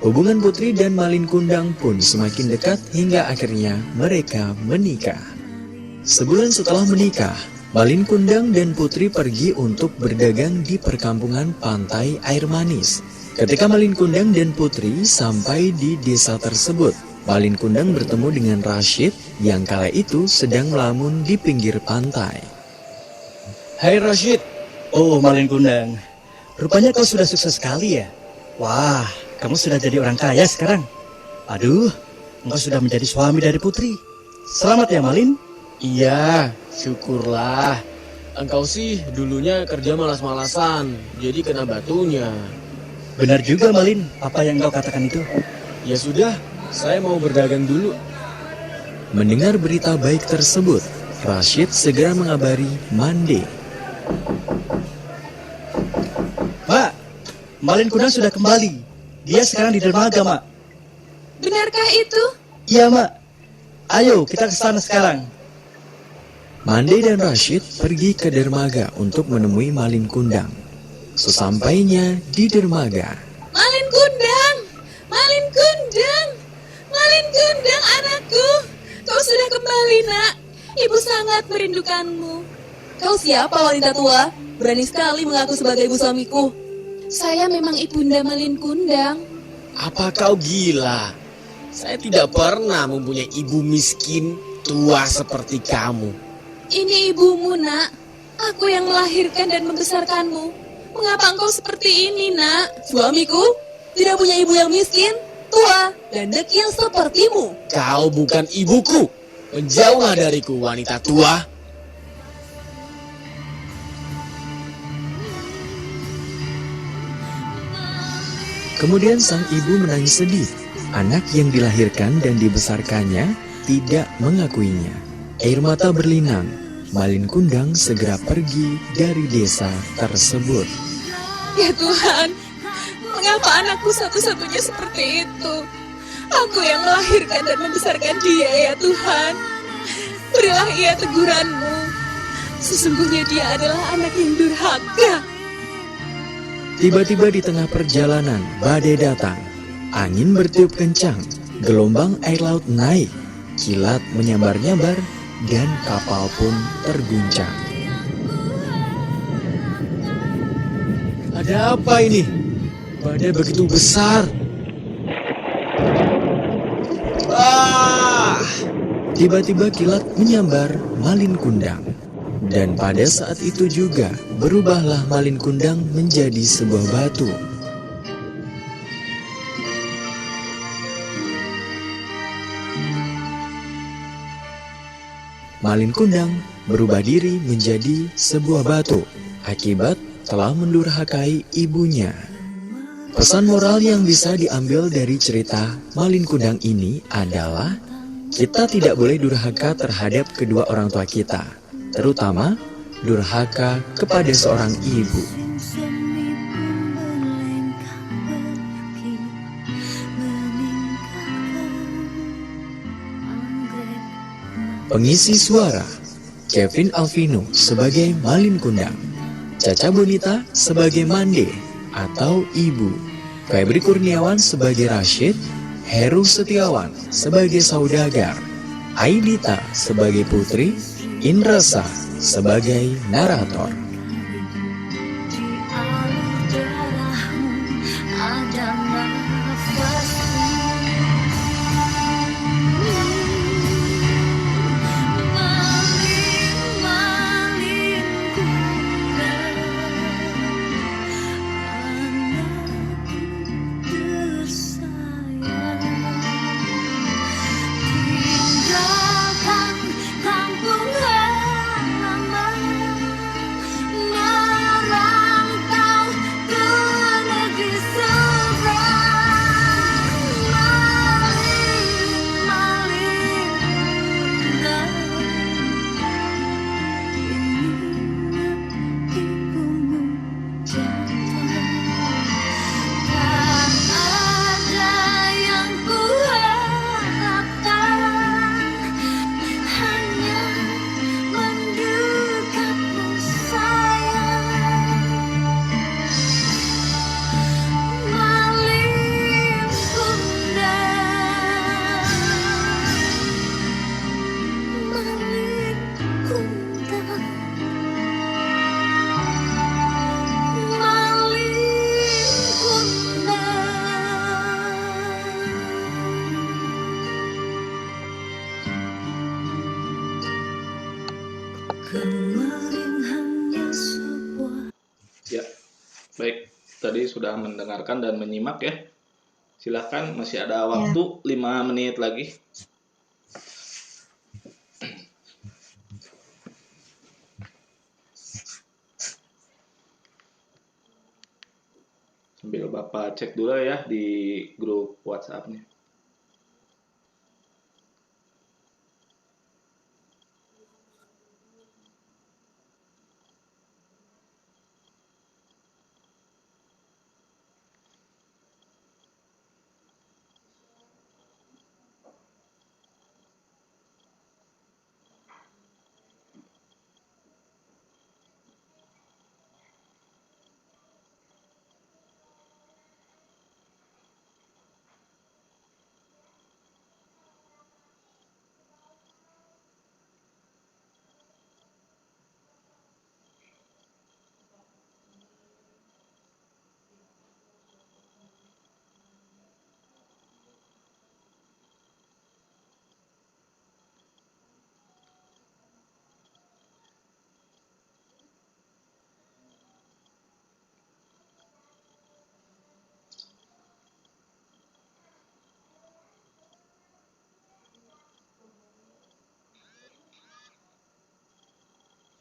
Hubungan Putri dan Malin Kundang pun semakin dekat hingga akhirnya mereka menikah. Sebulan setelah menikah, Malin Kundang dan Putri pergi untuk berdagang di perkampungan pantai Air Manis. Ketika Malin Kundang dan Putri sampai di desa tersebut, Malin Kundang bertemu dengan Rashid yang kala itu sedang melamun di pinggir pantai. Hai Rashid. Oh, Malin Kundang. Rupanya kau sudah sukses sekali ya. Wah, kamu sudah jadi orang kaya sekarang. Aduh, engkau sudah menjadi suami dari Putri. Selamat ya Malin. Iya, syukurlah. Engkau sih dulunya kerja malas-malasan, jadi kena batunya. Benar juga Malin, apa yang engkau katakan itu. Ya sudah, saya mau berdagang dulu. Mendengar berita baik tersebut, Rashid segera mengabari Mande. Mak, Malin Kundang sudah kembali. Dia sekarang di dermaga, Mak. Benarkah itu? Iya, Mak. Ayo, kita ke sana sekarang. Mande dan Rashid pergi ke dermaga untuk menemui Malin Kundang. Sesampainya di dermaga, Malin Kundang! Malin Kundang! Malin Kundang, anakku! Kau sudah kembali, nak. Ibu sangat merindukanmu. Kau siapa wanita tua? Berani sekali mengaku sebagai ibu suamiku. Saya memang ibunda Malin Kundang. Apa kau gila? Saya tidak pernah mempunyai ibu miskin tua seperti kamu. Ini ibumu, nak. Aku yang melahirkan dan membesarkanmu. Mengapa engkau seperti ini, nak? Suamiku tidak punya ibu yang miskin, tua, dan dekil sepertimu. Kau bukan ibuku. Menjauhlah dariku, wanita tua. kemudian sang ibu menangis sedih. Anak yang dilahirkan dan dibesarkannya tidak mengakuinya. Air mata berlinang. Malin Kundang segera pergi dari desa tersebut. Ya Tuhan, mengapa anakku satu-satunya seperti itu? Aku yang melahirkan dan membesarkan dia, ya Tuhan. Berilah ia teguranmu. Sesungguhnya dia adalah anak yang durhaka. Tiba-tiba di tengah perjalanan, badai datang. Angin bertiup kencang, gelombang air laut naik, kilat menyambar-nyambar, dan kapal pun terguncang. Ada apa ini? Badai begitu besar. Tiba-tiba kilat menyambar Malin Kundang. Dan pada saat itu juga berubahlah Malin Kundang menjadi sebuah batu. Malin Kundang berubah diri menjadi sebuah batu akibat telah mendurhakai ibunya. Pesan moral yang bisa diambil dari cerita Malin Kundang ini adalah kita tidak boleh durhaka terhadap kedua orang tua kita, terutama durhaka kepada seorang ibu. Pengisi suara Kevin Alvino sebagai Malin Kundang, Caca Bonita sebagai Mande atau Ibu, Febri Kurniawan sebagai Rashid, Heru Setiawan sebagai Saudagar, Aidita sebagai Putri, Indrasa sebagai narator. Ya, baik. Tadi sudah mendengarkan dan menyimak ya. Silahkan, masih ada waktu 5 menit lagi. Sambil Bapak cek dulu ya di grup WhatsApp-nya.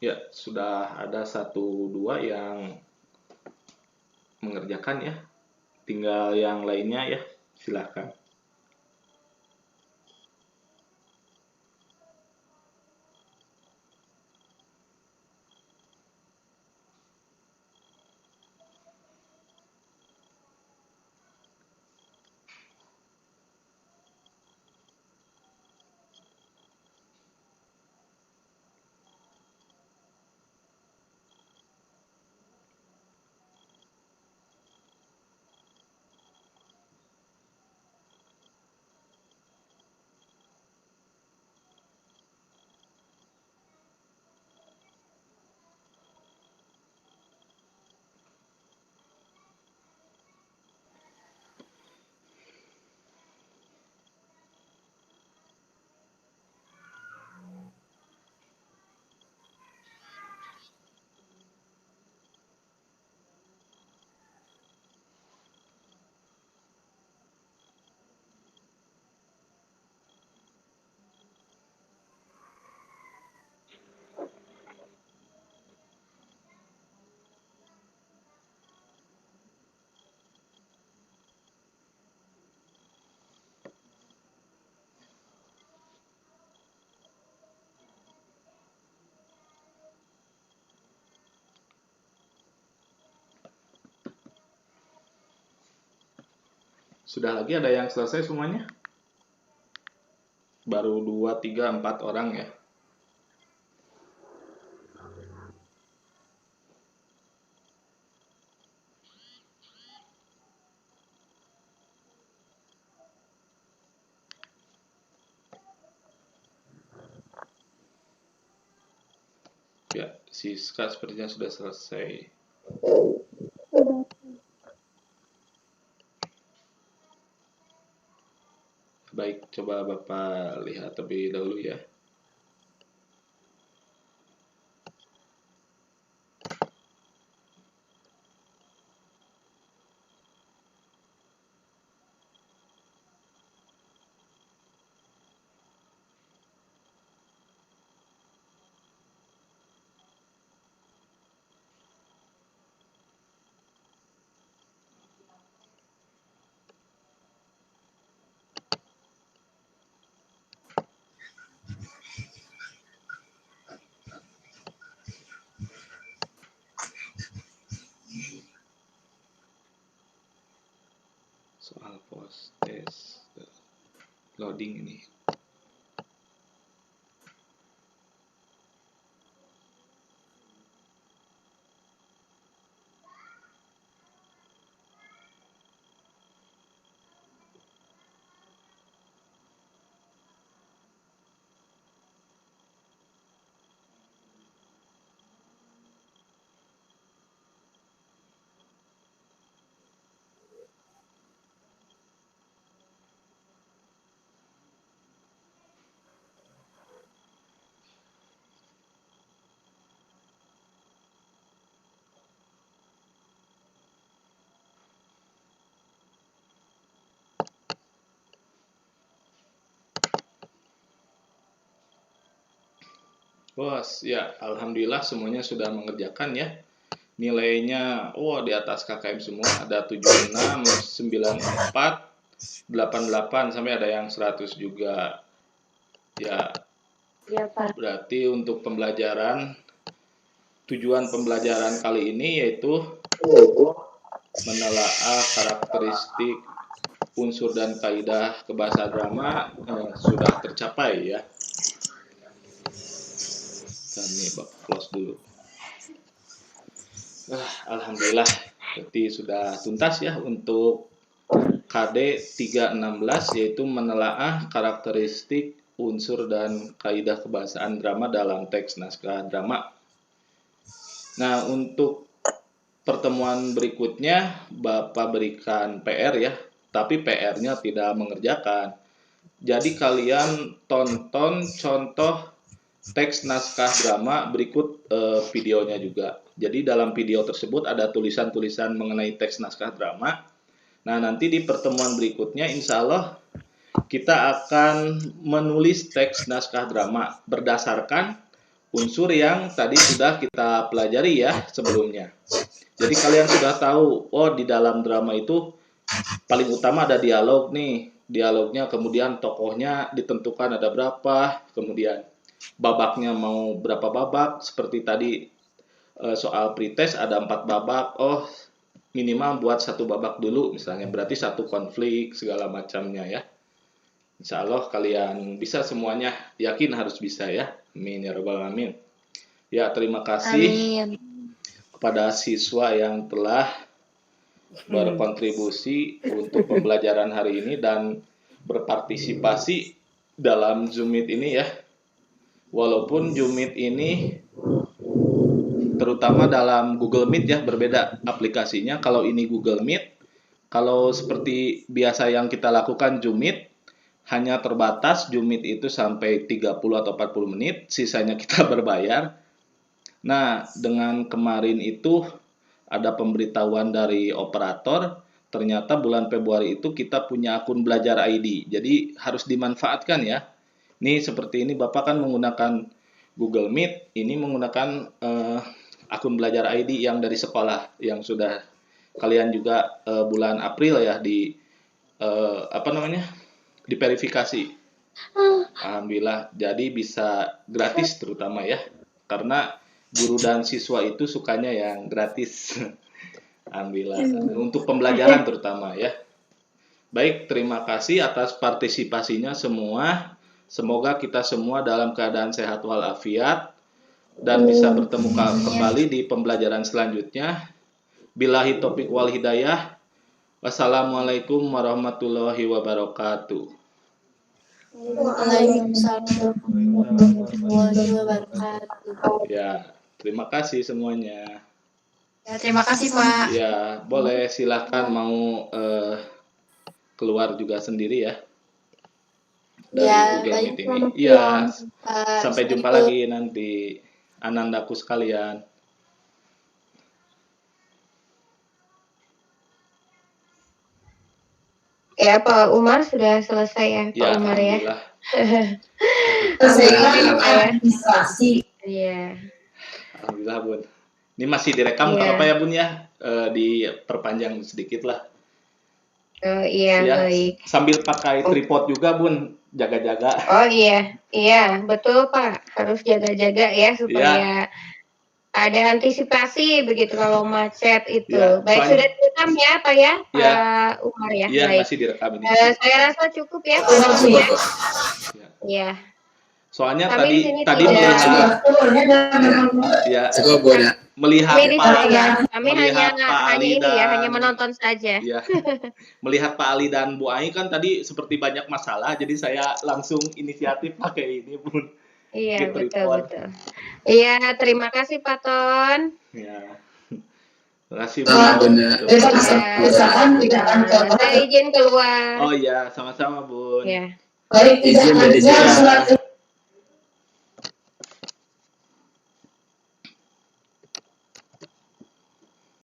Ya, sudah ada 1-2 yang mengerjakan ya. Tinggal yang lainnya ya, silahkan. Sudah lagi ada yang selesai semuanya? Baru 2, 3, 4 orang ya. Ya, Siska sepertinya sudah selesai. Baik, coba Bapak lihat terlebih dahulu ya. Soal post test loading ini. Bos, ya alhamdulillah semuanya sudah mengerjakan ya. Nilainya di atas KKM semua, ada 76, 94, 88 sampai ada yang 100 juga. Ya, Iya, Pak. berarti untuk tujuan pembelajaran kali ini yaitu menelaah karakteristik unsur dan kaidah kebahasa drama sudah tercapai ya. Kami close dulu. Alhamdulillah, berarti sudah tuntas ya untuk KD 316 yaitu menelaah karakteristik unsur dan kaidah kebahasaan drama dalam teks naskah drama. Nah, untuk pertemuan berikutnya Bapak berikan PR ya, tapi PR-nya tidak mengerjakan. Jadi kalian tonton contoh teks naskah drama berikut videonya juga. Jadi dalam video tersebut ada tulisan-tulisan mengenai teks naskah drama. Nah, nanti di pertemuan berikutnya insya Allah kita akan menulis teks naskah drama berdasarkan unsur yang tadi sudah kita pelajari ya sebelumnya. Jadi kalian sudah tahu, di dalam drama itu paling utama ada dialog nih. Dialognya, kemudian tokohnya ditentukan ada berapa, kemudian babaknya mau berapa babak, seperti tadi soal pretest ada 4 babak, minimal buat 1 babak dulu misalnya, berarti 1 konflik segala macamnya ya. Insya Allah kalian bisa semuanya, yakin harus bisa ya. Amin ya rabbal alamin. Ya, terima kasih kepada siswa yang telah berkontribusi untuk pembelajaran hari ini dan berpartisipasi dalam Zoom Meet ini ya. Walaupun Zoom Meet ini terutama dalam Google Meet ya berbeda aplikasinya. Kalau ini Google Meet, kalau seperti biasa yang kita lakukan Zoom Meet, hanya terbatas Zoom Meet itu sampai 30 atau 40 menit, sisanya kita berbayar. Nah, dengan kemarin itu ada pemberitahuan dari operator, ternyata bulan Februari itu kita punya akun belajar ID. Jadi harus dimanfaatkan ya. Ini seperti ini, Bapak kan menggunakan Google Meet, ini menggunakan akun belajar ID yang dari sekolah, yang sudah kalian juga bulan April ya diverifikasi. Alhamdulillah, jadi bisa gratis terutama ya, karena guru dan siswa itu sukanya yang gratis. Alhamdulillah, untuk pembelajaran terutama ya. Baik, terima kasih atas partisipasinya semua. Semoga kita semua dalam keadaan sehat walafiat dan bisa bertemu kembali di pembelajaran selanjutnya. Billahi taufiq wal hidayah. Wassalamualaikum warahmatullahi wabarakatuh. Waalaikumsalam warahmatullahi wabarakatuh. Ya, terima kasih semuanya. Ya, terima kasih Pak. Ya, boleh silahkan mau keluar juga sendiri ya. Dari Google Meet ini. Iya, sampai jumpa lagi nanti anandaku sekalian. Ya, Pak Umar sudah selesai ya, Pak Ya, Umar ya. alhamdulillah. Administrasi. Iya. Alhamdulillah, Bun. Ini masih direkam Iya. tak apa ya, Bun ya? Diperpanjang sedikit lah. Oh iya, Ya, baik. sambil pakai tripod juga, Bun. Jaga-jaga. Oh iya, betul Pak. Harus jaga-jaga ya supaya ada antisipasi begitu kalau macet itu. Ya, Baik, soalnya- sudah direkam ya Pak ya, Ya. Pak Umar ya. Iya, Baik. masih direkam ini. Saya rasa cukup ya Pak Umar ya. Iya. Soalnya Kami di sini tadi tidak- Cukup Bu ya. melihat Kami di sini ya, kami melihat hanya Pak Ali ini ya, dan- hanya menonton saja. Ya, melihat Pak Ali dan Bu Ai kan tadi seperti banyak masalah, jadi saya langsung inisiatif pakai ini, Bun. Iya, Gitu, betul. Ipon. Iya, terima kasih Pak Ton. Ya. Terima kasih, Bun ya. Saya izin keluar. Oh iya, sama-sama, Bun. Ya. Izin dari Ya.